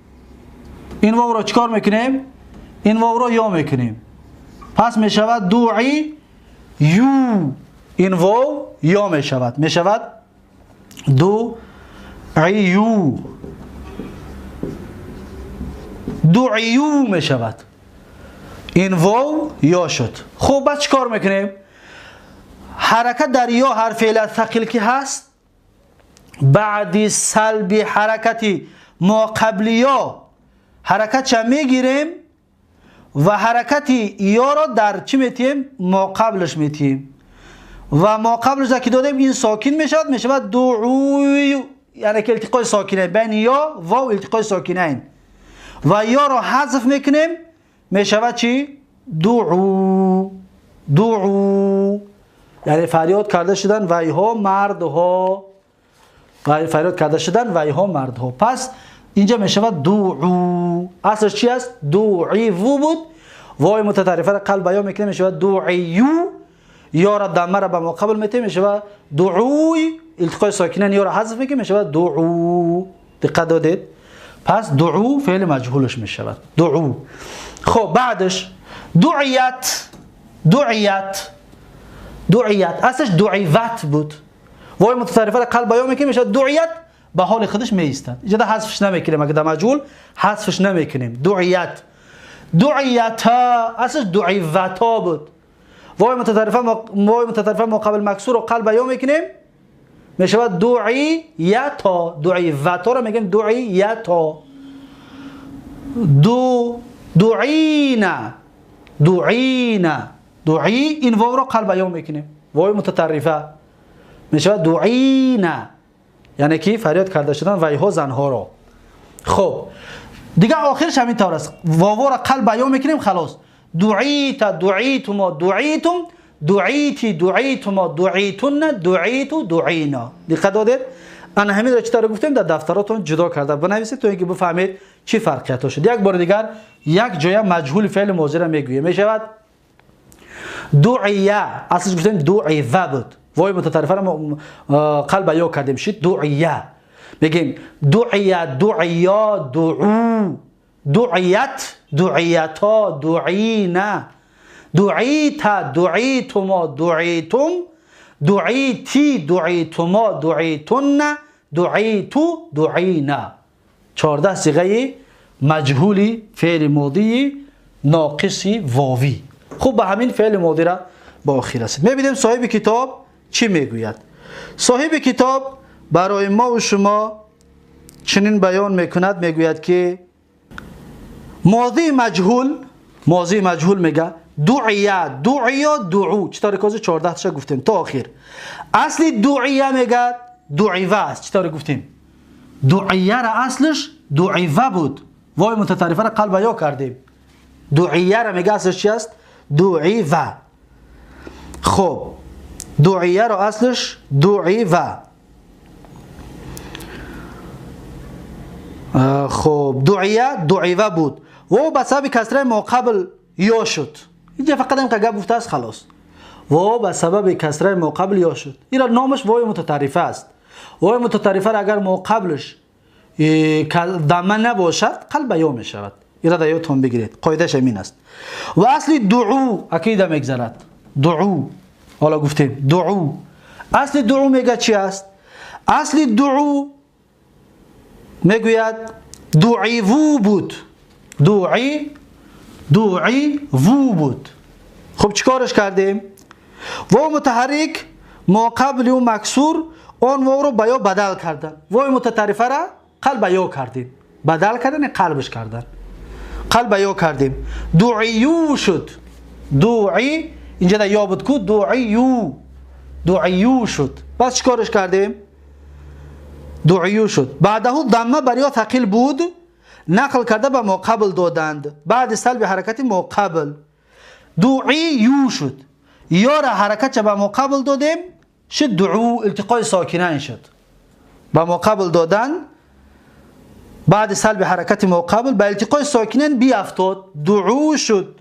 این واو را چیکار میکنیم؟ این واو را یا میکنیم. پس میشود دعی یو. این واو یا میشود. میشود دعیو. دعیو میشود. این واو یا شد. خب بس چیکار میکنیم؟ حرکت در یا حرف علت ثقیل که هست بعد سلب حرکتی ما قبل یا حرکت چه میگیریم و حرکتی یا را در چی میتیم؟ ما قبلش میتیم و ما قبلش که دادیم این ساکن میشود. میشود دعوی، یعنی که التقای ساکنین بین یا واو التقای ساکنین و یا را حذف میکنیم میشود چی؟ دعو. دعو یعنی فریاد کرده شدن وای ها مردها. فریاد کرده شدن وای ها مردها. پس اینجا میشود دعو. اصلش چی است؟ دعیو بود. وای متطرفه را قلب بیان میکنه میشود دعیو. یا را دمه را به مقابل میته میشود دعوی. التقای ساکنین یا را حذف میکنه میشود دعو. دقت دادید؟ پس دعو فعل مجهولش میشود. دعو. خب بعدش دعیت اصلش دعیوت بود. وای متطرفه را قلب بیان میکنه میشود دعیت. به حال خودش میایستد. اینجا حذفش نمیکنیم. اگه در مجهول حذفش نمیکنیم. دعیتا اصلش دعیوتا بود. واو متطرفه ما قبل مکسور رو قلب بیان میکنیم میشود دعیتا. دعیوتا رو میگیم دعیتا. دعینا این واو رو قلب بیان میکنیم. واو متطرفه میشود دعینا، یعنی که فریاد کرده شدن ویها زنها رو. خب دیگه آخرش همین طور است. واو رو قلب بیان میکنیم خلاص. دعیتا دعیتما دعیتم دعیتی دعیتما دعیتن دعیتو دعینا. دقت دادید؟ انا همین رو چطور گفتیم در دفتراتون جدا کرده بنویسید تا اینکه بفهمید چی فرقیت شد. یک بار دیگر یک جای مجهول فعل ماضی را میگوییم. میشود دعیه، اصلش گفتیم دعیه بود، وای متطرفه را قلب یا کردیم شد دعیه. میگیم دعیه دعیا دعو دعیت دعیتا دعینا دعیتا دعیتما دعیتم دعیتی دعیتما دعیتن دعیتو دعینا. 14 صیغه مجهولی فعل ماضی ناقصی واوی. خوب به همین فعل ماضی را با آخر رسید. میبینیم صاحب کتاب چی میگوید. صاحب کتاب برای ما و شما چنین بیان میکند، میگوید که ماضی مجهول میگه دعیه دعیا دعو. چطور که 14 تا گفتیم تا آخر. اصلی دعیه میگه دعیوه است. چطور گفتیم دعیه را اصلش دعیوه بود، وای متطرفه را قلب یا کردیم. دعیه را میگه اصلش چی است؟ دعیوه. خب دعیه را اصلش دعیوه. خب دعیه دعیوه بود و به سبب کسره ما قبل یا شد. اینجا فقط این قگه گفته است خلاص. و به سبب کسره ما قبل یا شد. این را نامش وای متطرفه است. وای متطرفه را اگر ما قبلش دمه نباشد قلب یا می شود. این را در یادتون بگیرید، قاعدهش همین است. و اصل دعو عقیده میگذرد. دعو حالا گفتیم دعو. اصل دعو میگه چی است؟ اصل دعو میگوید دعیوو بود. دعیوو بود. خب چیکارش کردیم؟ واو متحرک ما قبل و مکسور آن واو رو به یا بدل کردن. واو متطرفه را قلب یا کردیم. بدل کردن قلبش کردن. قلب یا کردیم. دعیو شد. دعی اینجا در یا بود کو دعیو شد. بس چیکارش کردیم؟ دعیو شد. بعده ضمه بر یا ثقیل بود، نقل کرده به ما قبل دادند. بعد سلب حرکت ما قبل دعیو شد. یا را حرکت به ما قبل دادیم شد دعو، التقای ساکنین شد. به ما قبل دادن بعد سلب حرکت ما قبل به التقای ساکنین بی افتاد. دعو شد.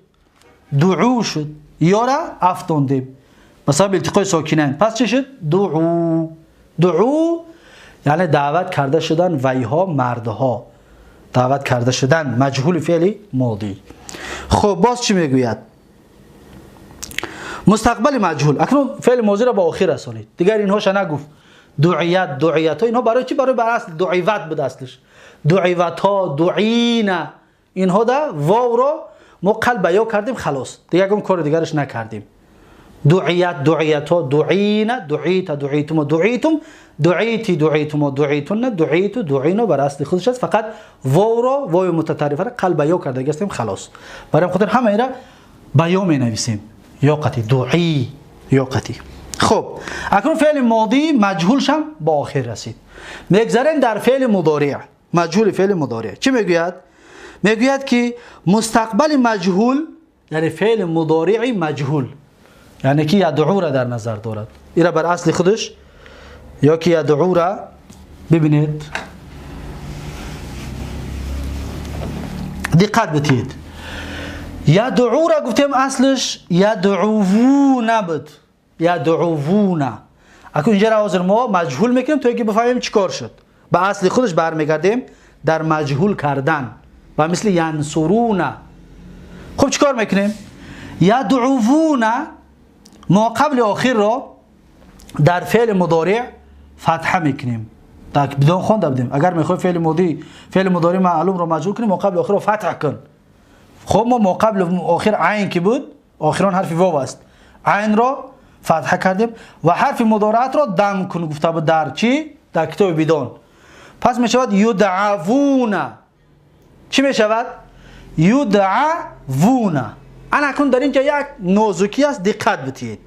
یا را افتاندیم بسبب التقای ساکنین. پس چه شد؟ دعو یعنی دعوت کرده شدن ویها مردها. دعوت کرده شدن مجهول فعل ماضی. خب باز چی میگوید؟ مستقبل مجهول. اکنون فعل ماضی را با آخر رسانید. دیگر اینهاش نگفت. دعیت دعیتا اینها برای چی؟ برای اصل دعیوت بود اصلش. دعیوتا دعینا اینها دا واو رو ما قلب یا کردیم خلاص. دیگه اون کار دیگرش نکردیم. دعیت دعیتا دعینا دعیتا دعیتم دعیتم دعیتی دعیتم دعیتن دعیتو دعینا بر اصل خودش است. فقط واو رو وای متطرفه را قلب یا کرده گستیم خلاص. برای خاطر همه را بیا می نویسیم. یا قتی دعی یا قتی. خب اکنون فعل ماضی مجهولش هم با آخر رسید. میگذاریم در فعل مضارع. مجهول فعل مضارع چی میگوید؟ میگوید که مستقبل مجهول یعنی فعل مضارع مجهول یعنی که یدعو را در نظر دارد. این را بر اصل خودش یا که یدعو را ببینید. دقت بدید. یدعو را گفتیم اصلش یدعوون بود. یدعوون. اکنون اینجا را حاضر ما مجهول میکنیم تا اینکه بفهمیم چیکار شد. به اصل خودش برمیگردیم در مجهول کردن و مثل ینصرون. خب چیکار میکنیم؟ یدعوون ما قبل آخر را در فعل مضارع فتحه میکنیم. تا بدون خوانده بدیم. اگر میخوای فعل مضارع معلوم را مجهول کنیم ما قبل آخر را فتح کن. خب ما قبل آخر عین که بود آخران حرف واو است. عین را فتحه کردیم و حرف مضارعت را دم کن گفته بود در چی؟ در کتاب بدون. پس می شود یدعوون. چی می شود؟ یدعوون. انا کن در اینجا یک نازکی است، دقت بدید.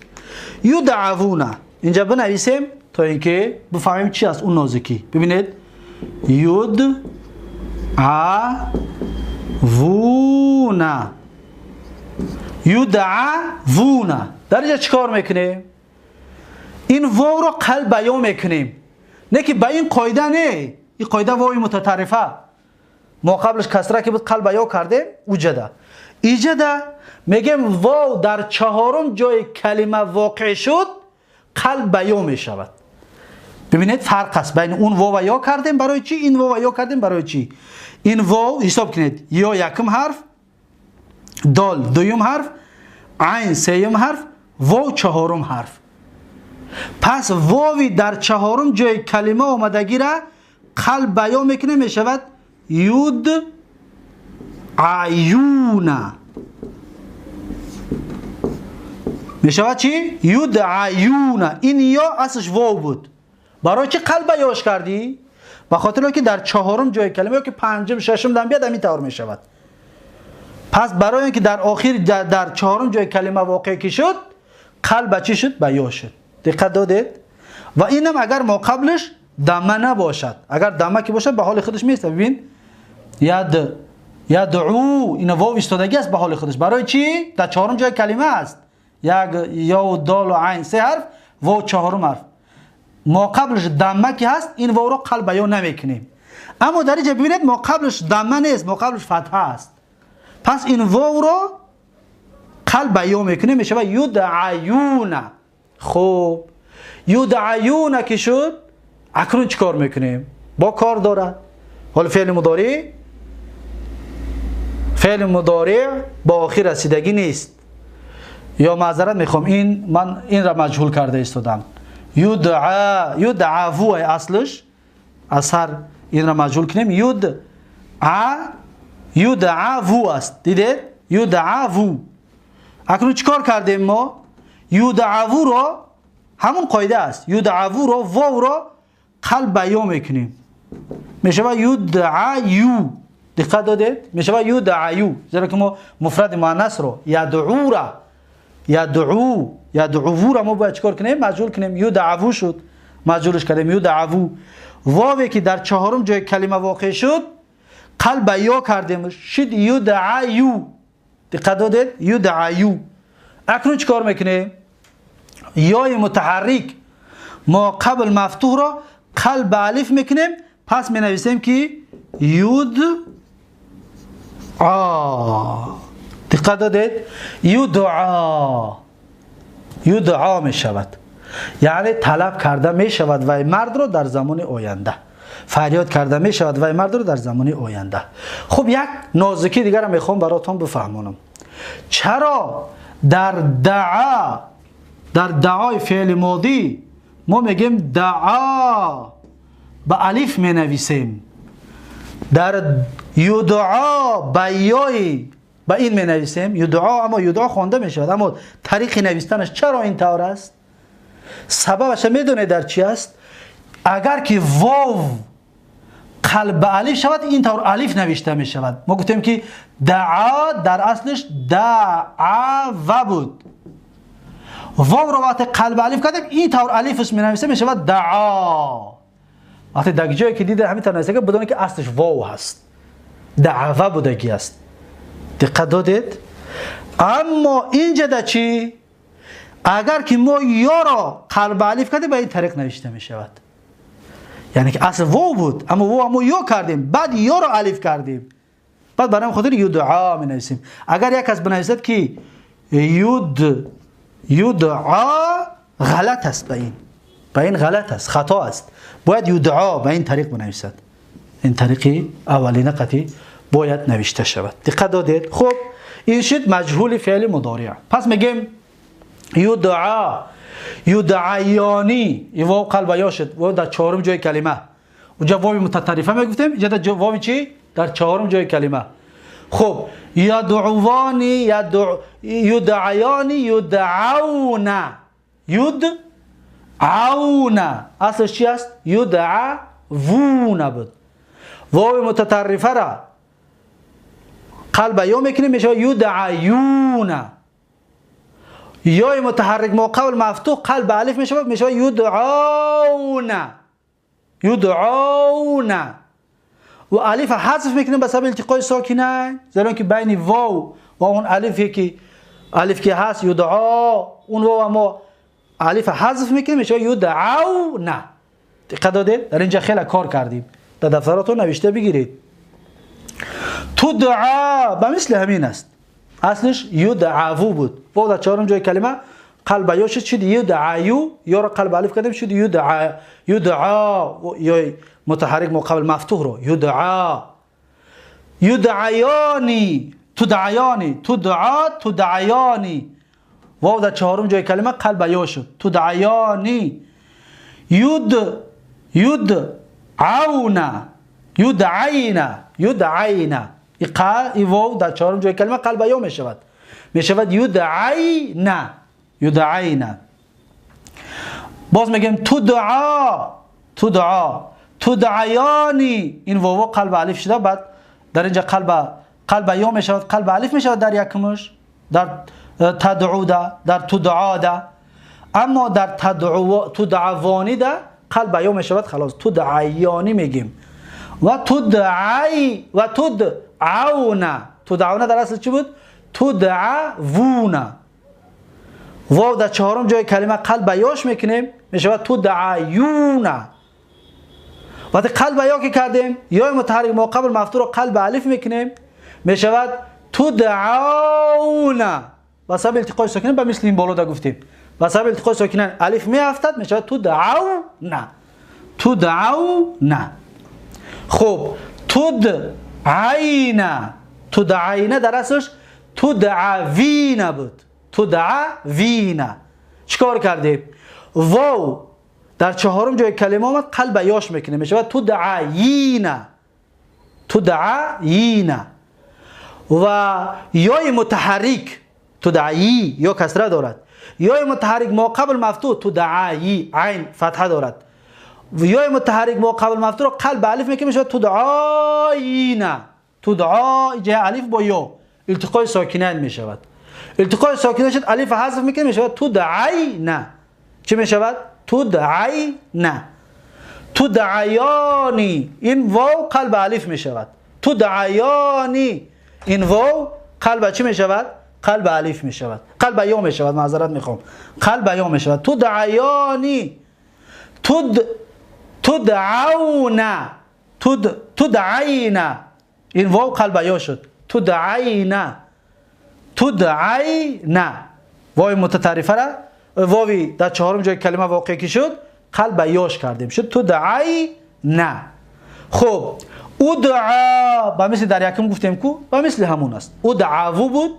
یدعوون اینجا بنویسیم تا اینکه بفهمیم چی است اون نازکی. ببینید یدعوون. یدعوون در اینجا چیکار میکنیم؟ این واو رو قلب بیان میکنیم، نه که به این قاعده نه. این قاعده واو متطرفه، ما قبلش کسره که بود قلب بیان کردیم وجده. ایجاده میگیم واو در چهارم جای کلمه واقع شد قلب بیان میشود. ببینید فرق است بین اون واو یا کردیم برای چی، این واو یا کردیم برای چی. این واو حساب کنید، یا یکم حرف، دال دویم حرف، عین سیم حرف، واو چهارم حرف. پس واوی در چهارم جای کلمه آمدگی را قلب بیان میکنه، میشود یود عیون. میشود چی؟ یود عیون. این یا اصلش واو بود، برای چی قلب بیانش کردی؟ به خاطر که در چهارم جای کلمه یا که پنجم ششم دم بیاد همین طور میشود. پس برای اینکه در آخر در چهارم جای کلمه واقع کی شد قلب چی شد؟ بیان شد. دقت دادید؟ و اینم اگر ما قبلش دمه نباشد، اگر دمه که باشد به حال خودش میسته. ببین یدعو این واو ایستادگی است به حال خودش. برای چی؟ در چهارم جای کلمه است، یک یا و دال و عین سه حرف، واو چهارم حرف. ما قبلش دمه که هست این واو رو قلب بیان نمیکنیم. اما در اینجا ببینید ما قبلش دمه نیست، ما قبلش فتحه است. پس این واو رو قلب بیان میکنیم، میشه یدعیون. خب یدعیون که شد، اکنون چیکار میکنیم؟ با کار داره. حالا فعل مضارع با آخر رسیدگی نیست. یا معذرت میخوام، من این را مجهول کرده استادم. یدعو اصلش اثر این را مجهول کنیم. یدعو است. دیدید؟ یدعو. اکنون چیکار کردیم ما؟ یدعو را همون قاعده است. یدعو را واو را قلب بیان میکنیم، میشه یدعیو. دقت دادید؟ میشه یدعیو، زیرا که ما مفرد مؤنث رو یدعو را ما باید چیکار کنیم؟ مجهول کنیم. یدعو شد، مجهولش کردیم. یدعو واوی که در چهارم جای کلمه واقع شد قلب بیان کردیم، شد یدعیو. دقت دادید؟ یدعیو. اکنون چیکار میکنیم؟ یای متحرک ما قبل مفتوح را قلب الف میکنیم، پس می نویسیم که دقت دادید؟ یدعا می شود، یعنی طلب کرده می شود و مرد رو در زمان آینده، فریاد کرده می شود و مرد رو در زمان آینده. خب یک نازکی دیگر رو میخوام براتون بفهمونم. چرا در دعای فعل ماضی ما میگیم دعا با الف می نویسیم، در یدعا بیای با این می نویسیم یدعا، اما یدعا خوانده می شود، اما طریق نوشتنش چرا این طور است؟ سببش میدونه در چی است؟ اگر که واو قلب الف شود این طور الف نوشته می شود. ما گفتیم که دعا در اصلش دعا بود، واو رو وقتی قلب الف کردیم این طور الفش می نویسه، می شود دعا. وقتی در جایی که دیده همین طور نویسه که بدونه که اصلش واو هست، دعوا بودگی است. دقت دادید؟ اما اینجا در چی؟ اگر که ما یا را قلب الف کردیم به این طریق نوشته می شود، یعنی که اصل واو بود اما واو یا کردیم بعد یا را الف کردیم، بعد برای خاطر یدعا می نویسیم. اگر یک کس بنویسد که یدعا غلط است، به این غلط است، خطا است، باید یدعا به این طریق بنویسد. این طریقی اولین قطعی باید نوشته شود. دقت دادید؟ خب این شد مجهول فعل مضارع. پس میگیم یدعا، یدعیانی، این واو قلب یا شد، واو در چهارم جای کلمه. اونجا واو متطرفه میگفتیم، اینجا در واو چی؟ در چهارم جای کلمه. خب یدعوانی یدعیانی یدعون یدعون اصلش چی است؟ یدعوون بود. واو متطرفه را قلب یا میکنیم میشه یدعیون. یا متحرک ما قبل مفتوح قلب الف میشه یدعون یدعون. و الف حذف میکنیم به سبب التقاء ساکنین، زیرا که بین واو و اون الف که هست یدعا، اون واو ما الف حذف میکنیم میشه یدعون. دقت دادید؟ در اینجا خیلی کار کردیم، در دفتراتون نوشته بگیرید. تدعا به مثل همین است، اصلش یدعو بود. واو در چهارم جای کلمه قلب یا شد یدعیو، یا را قلب الف کردیم شد یدعا. یا متحرک مقابل مفتوح رو یدعا. یدعیانی تدعیانی تدعا تدعیانی. واو در چهارم جای کلمه قلب یا شد تدعیانی. یدعونا یدعینا یدعینا. ای واو در چهارم جای کلمه قلب یا می شود یدعینا یدعینا. باز میگیم تدعا تدعا تدعیانی. این واو قلب الف شده، بعد در اینجا قلب یا می شود قلب الف می شود در یکمش، در تدعو در تدعا ده. اما در تدعوانی ده قلب یا می شود خلاص تدعیانی میگیم. و تدعی و تدعونا. تدعونا در اصل چی بود؟ تدعونا. واو در چهارم جای کلمه قلب یاش میکنیم میشود تدعیونا. وقتی قلب یا که کردیم یا متحرک ما قبل مفتوح رو قلب الف میکنیم میشود تدعونا. و سبب التقاء ساکنین به مثل این بالا دا گفتیم، و سبب التقاء ساکنین الف میافتد میشود تدعونا تدعونا. خب تدعینا تدعینا در اصلش تدعوینا بود تدعوینا. چیکار کردیم؟ واو در چهارم جای کلمه آمد قلب یاش میکنه میشه تدعینا تدعینا. و یای متحرک تدعی یا کسره دارد، یای متحرک ما قبل مفتوح تدعی عین فتحه دارد. و یای متحرک ما قبل مفتوح رو قلب الف میکنه میشه تدعینا. تدعا جای الف با یا التقاء ساکنین میشود. التقاء ساکنین شد الف حذف میکنه میشه تدعینا. چی میشود؟ تدعینا. تدعیانی. این واو قلب الف میشود. تدعیانی. این واو قلب چی میشود؟ قلب الف میشود. قلب یا میشود، معذرت میخوام، قلب یا میشود. تدعیانی تدعونا تدعینا. این واو قلب یا شد تدعینا تدعینا. واو متطرفه را واوی در چهارم جای کلمه واقع کی شد قلب یاش کردیم شد تدعینا. خب ادعا با مثل در یکم گفتیم کو با مثل همون است. ادعو بود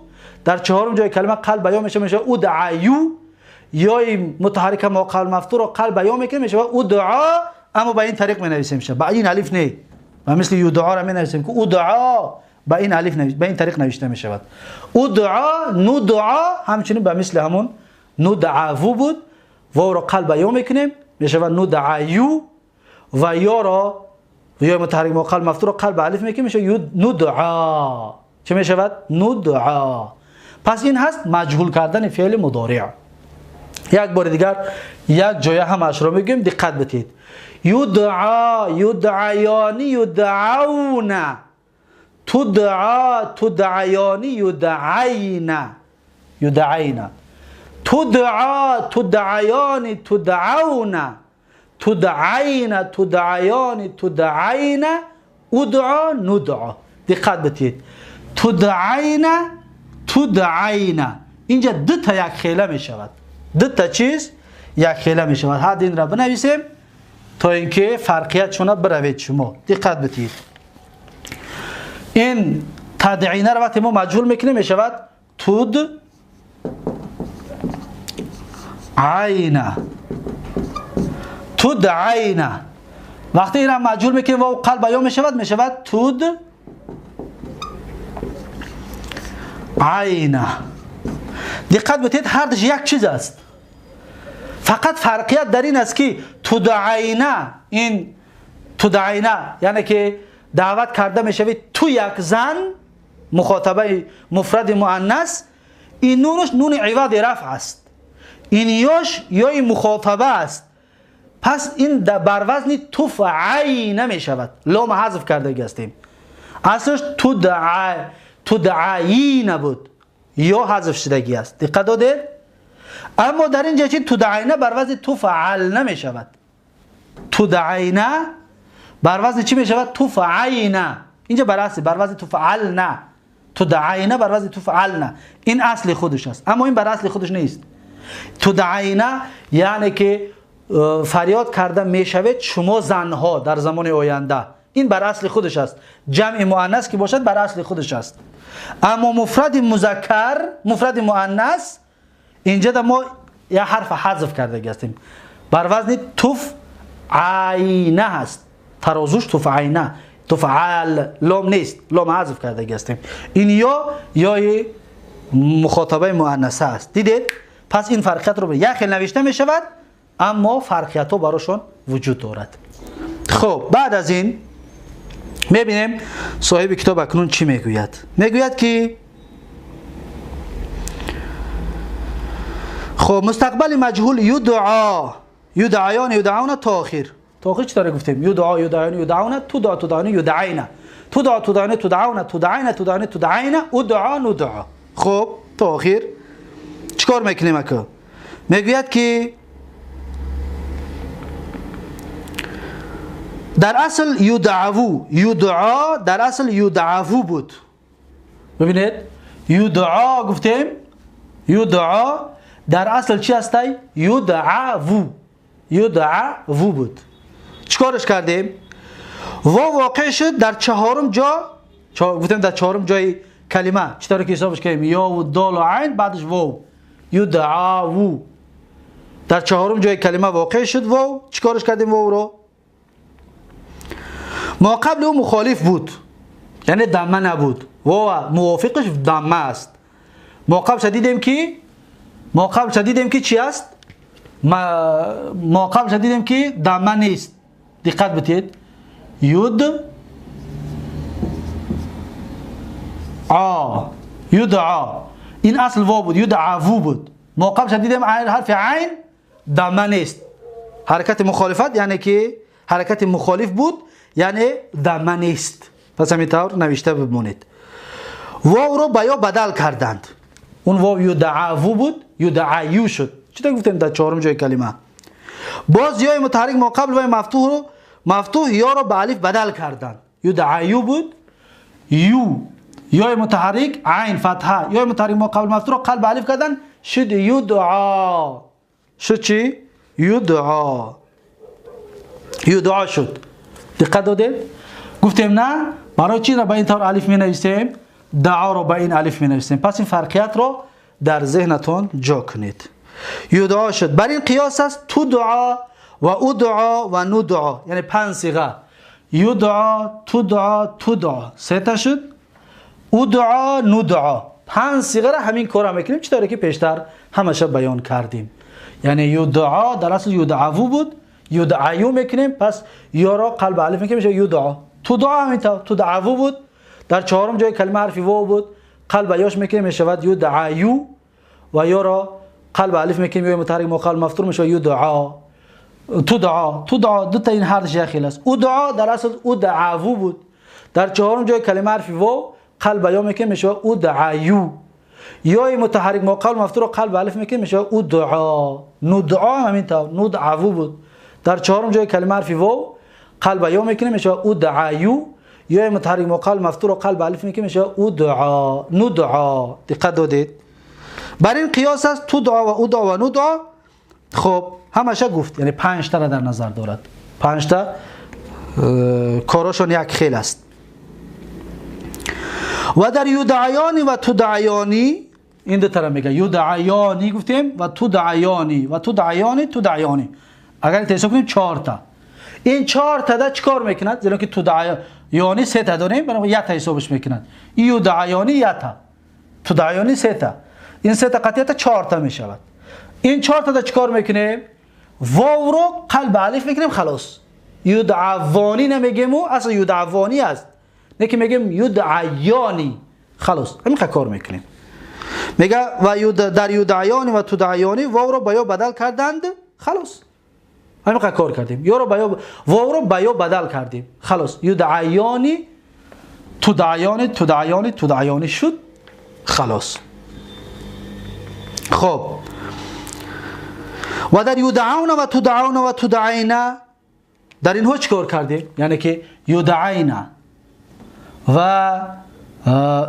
در چهارم جای کلمه قلب یا میشه ادعیو. یا متحرک ما قبل مفتوح رو قلب یا میکنه میشه ادعا، اما با این طریق می نویسیم میشه با این الف نه، و مثل یدعا را می نویسیم که ادعا با این الف با این طریق نوشته می شود. ادعا ندعا همچنین به مثل همون ندعو بود، واو را قلب یا میکنیم میشه ندعیو. و یا را یا متحرک ما قلب مفتوح رو قلب الف میکنیم میشه ندعا. چه می شود؟ ندعا. پس این هست مجهول کردن فعل مضارع. یک بار دیگر یک جای هم اش رو میگیم، دقت بدید. یدعا یدعیانی یدعونا. تدعا تدعیانی یدعینا یدعینا. تدعا تدعیانی تدعونا. تدعینا تدعیانی تدعینا. ادعا ندعا. دقت بدید. تدعینا تدعینا. اینجا دو تا یک خیله می شود. دو تا چیز یک خیله می شود. حد این را بنویسیم تا اینکه فرقیت شونه بروید شما. دقت بدید. این تدعینه را وقتی ما مجهول میکنیم می شود تدعینا تدعینا. وقتی این را مجهول میکنیم و قلب یا می شود عینه. دقت بتید هر دوش یک چیز است، فقط فرقیت در این است که تدعینا، این تدعینا یعنی که دعوت کرده میشوید تو یک زن، مخاطبه مفرد مؤنث، این نونش نون عوض رفع است، این یاش یای مخاطبه است، پس این بر وزن تفعین میشود، لام حذف کرده هستیم، اصلش تدعین بود، یا حذف شدگی است. دقت دادید؟ اما در اینجا چی تدعینه بر وزن تفعل نمیشود، تدعینه بر وزن چی میشود؟ تفعینه. اینجا بر اصل بر وزن تفعل نه، تدعینه بر وزن تفعل نه، این اصل خودش است، اما این بر اصل خودش نیست. تدعینه یعنی که فریاد کرده میشود شما زنها در زمان آینده، این بر اصل خودش است. جمع مؤنث که باشد بر اصل خودش است، اما مفرد مذکر، مفرد مؤنث، اینجا در ما یه حرف حذف کرده هستیم، بر وزن تفعینه هست، ترازوش تفعینه، تفعل لام نیست، لام حذف کرده هستیم، این یا مخاطبه مؤنثه است. دیدید؟ پس این فرقیت رو به یک خیل نوشته می شود، اما فرقیت ها براشون وجود دارد. خب بعد از این میبینیم صاحب کتاب اکنون چی میگوید. میگوید که خب مستقبل مجهول یدعا، یدعیان، یدعون، تاخیر. تاخیر چطوره گفتیم؟ یدعا، یدعیان، یدعون، تدعا، تدعون، یدعین، تدعا، تدعون، تدعون، تدعین، تدعون، تدعین، ادعا، ندعا. خب تاخیر چیکار میکنیم اکو؟ میگوید که در اصل یدعو، یدعا در اصل یدعو بود. ببینید یدعا گفتیم، یدعا در اصل چی هستی؟ یدعو، یدعو بود. چیکارش کردیم؟ واقع شد در چهارم جا، گفتیم در چهارم جای کلمه چطور که حسابش کردیم؟ یا و دال و عین بعدش واو، یدعو در چهارم جای کلمه واقع شد واو. چیکارش کردیم واو رو؟ ما قبل او مخالف بود، یعنی دمه نبود، واو موافقش دمه است. ما قبل شدیدیم که چی است؟ ما قبل شدیدیم که دمه نیست. دقت بتید، یدعا این اصل واو بود، یدعو بود. ما قبل شدیدیم حرف عین دمه نیست، حرکت مخالفت یعنی که حرکت مخالف بود، یعنی دمه نیست. پس همینطور نوشته بمونید. واو رو با یا بدل کردند، اون واو یدعو بود یدعیو شد. چطور گفتیم در چهارم جای کلمه؟ باز یای متحرک ما قبل و مفتوح یا رو به الف بدل کردند، یدعیو بود یو، یای متحرک عین فتحه، یای متحرک ما قبل مفتوح رو قلب الف کردن، شد یدعا. شد چی؟ یدعا، یدعا شد. دقت دادید؟ گفتیم نه، برای چی را با این طور الف می نویسیم؟ دعا رو با این الف می نویسیم. پس این فرقیت رو در ذهنتون جا کنید. یدعا شد. بر این قیاس است تدعا و ادعا و ندعا، یعنی 5 صیغه. یدعا، تدعا، تدعا، 3 تا شد. ادعا، ندعا، 5 صیغه را همین کارا میکنیم، چطوری که پیشتر همشه بیان کردیم. یعنی یدعا در اصل یدعو بود، یدعیو میکنیم، پس یا را قلب الف میکنیم میشه یدعا. تدعا همینطور، تدعو بود، در چهارم جای کلمه حرف واو بود، قلب یاش میکنیم میشود یدعیو، و یا را قلب الف میکنیم یا متحرک مقابل مفتوح میشه یدعا. تدعا، تدعا دو تا این حرف داخل است. ادعا در اصل ادعو بود، در چهارم جای کلمه حرف واو قلب یا میکنیم میشه ادعیو، یا متحرک مقابل مفتوح قلب الف میکنیم میشه ادعا. ندعا همینطور، ندعو بود، در چهارم جای کلمه حرف واو قلب یا میکنیم میشه ادعیو، یا متحرک مقابل مفتوح قلب الف میکنیم میشه ادعا، ندعا. دقت دادید؟ بر این قیاس است تدعا و ادعا و ندعا. خب همشه گفت، یعنی 5 تا را در نظر دارد، 5 تا کاراشون یک خیل است. و در یدعیانی و تدعیانی، این دو تا را میگه، یدعیانی گفتیم و تدعیانی و تدعیانی، تدعیانی. اگر حساب کنیم 4 تا، این 4 تا دا چیکار میکند؟ زیرا که تدعیانی 3 تا داریم، برای 1 تا حسابش میکند. یدعیانی 1 تا، تدعیانی 3 تا، این 3 تا قطعیت 4 تا می شود. این 4 تا چیکار میکنیم؟ واو رو قلب الف میکنیم خلاص. یدعوانی نمیگیم، اصلا یدعوانی است، نه که میگیم یدعیانی خلاص. همین کار میکنیم. میگه و در یدعیانی و تدعیانی واو رو با یا بدل کردند خلاص. همین کار کردیم. یا رو با یا واو رو با یا بدل کردیم خلاص. یدعیانی تدعیانی تدعیانی تدعیانی شد خلاص. خب و در یدعون و تدعون و تدعینا در اینها چیکار کردیم؟ یعنی که یدعینا و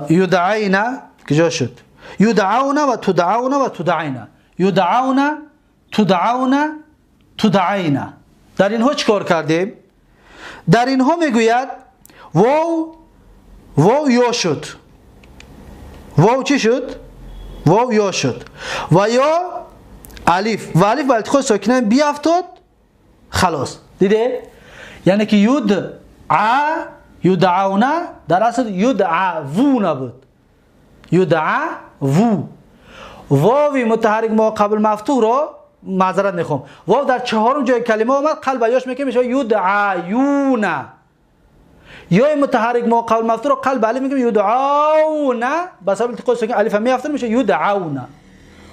یدعینا کجا شد؟ یدعون و تدعون و تدعینا، یدعون تدعون تدعینا، در اینها چیکار کردیم؟ در اینها میگوید واو یا شد. واو چی شد؟ واو یا شد و یا الف و الف و التقاء ساکنین بیافتاد خلاص. دیده؟ یعنی که یدعون در اصل یدعوون بود. یدعو واوی متحرک ما قبل مفتوح رو معذرت میخوام، واو در 4م جای کلمه اومد قلب یاش میکنه میشه یدعیون. یا متحرک ما قبل مفتوح رو قلب الف میکنه یدعون، بس التقاء ساکن الف میافتاد میشه یدعون.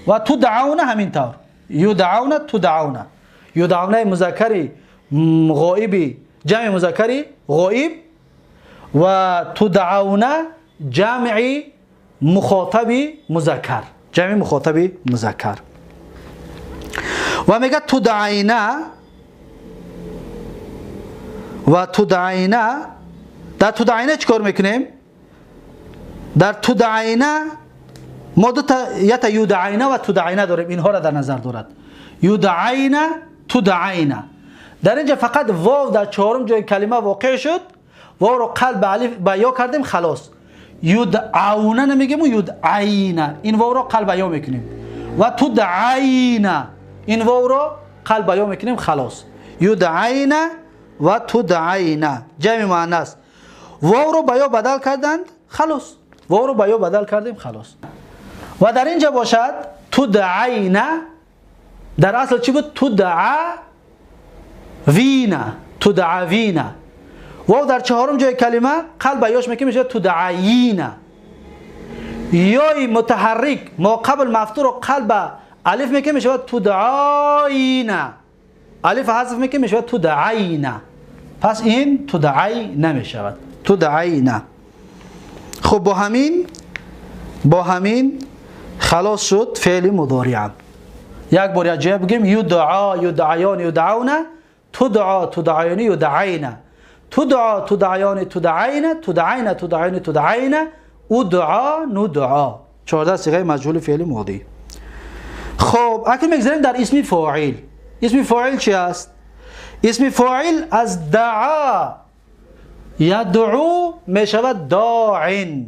و تدعون همین طور، یدعون تدعون. یدعون مذکر غائب جمع مذکر غائب و تدعون جمع مخاطب مذکر، جمع مخاطب مذکر. و میگه تدعینا و تدعینا. در تدعینا چیکار میکنیم؟ در تدعینا ما دو تا یدعینا و تدعینا داریم، اینها را در نظر دارد. یدعینا تدعینا، در اینجا فقط واو در 4م جای کلمه واقع شد، واو رو قلب الف با یا کردیم خلاص. یدعون نمیگیم، یدعینا این واو رو قلب یا میکنیم. و تدعینا این واو رو قلب یا میکنیم خلاص. یدعینا و تدعینا جمع مؤنث، واو رو با یا بدل کردند خلاص. واو رو با یا بدل کردیم خلاص. و در اینجا باشد تدعینا در اصل چی بود؟ تدعوینا، تدعوینا. واو در 4م جای کلمه قلب یاش میکنیم میشه تدعینا. یای متحرک ما قبل مفتوح رو قلب الف میکنیم میشه تدعینا، الف حذف میکنیم میشه تدعینا. پس این تدعی نمیشود، تدعینا. خب با همین خلاص شد فعل مضارع. یک بار جای بگیم یدعا یدعیان یدعون، تدعا تدعیان یدعینا، تدعا تدعیان تدعینا، تدعینا تدعیان تدعینا، ادعا ندعا. 14 صیغه مجهول فعل ماضی. خب اکنون میگذاریم در اسم فاعل. اسم فاعل چی است؟ اسم فاعل از دعا یدعو میشود داعن.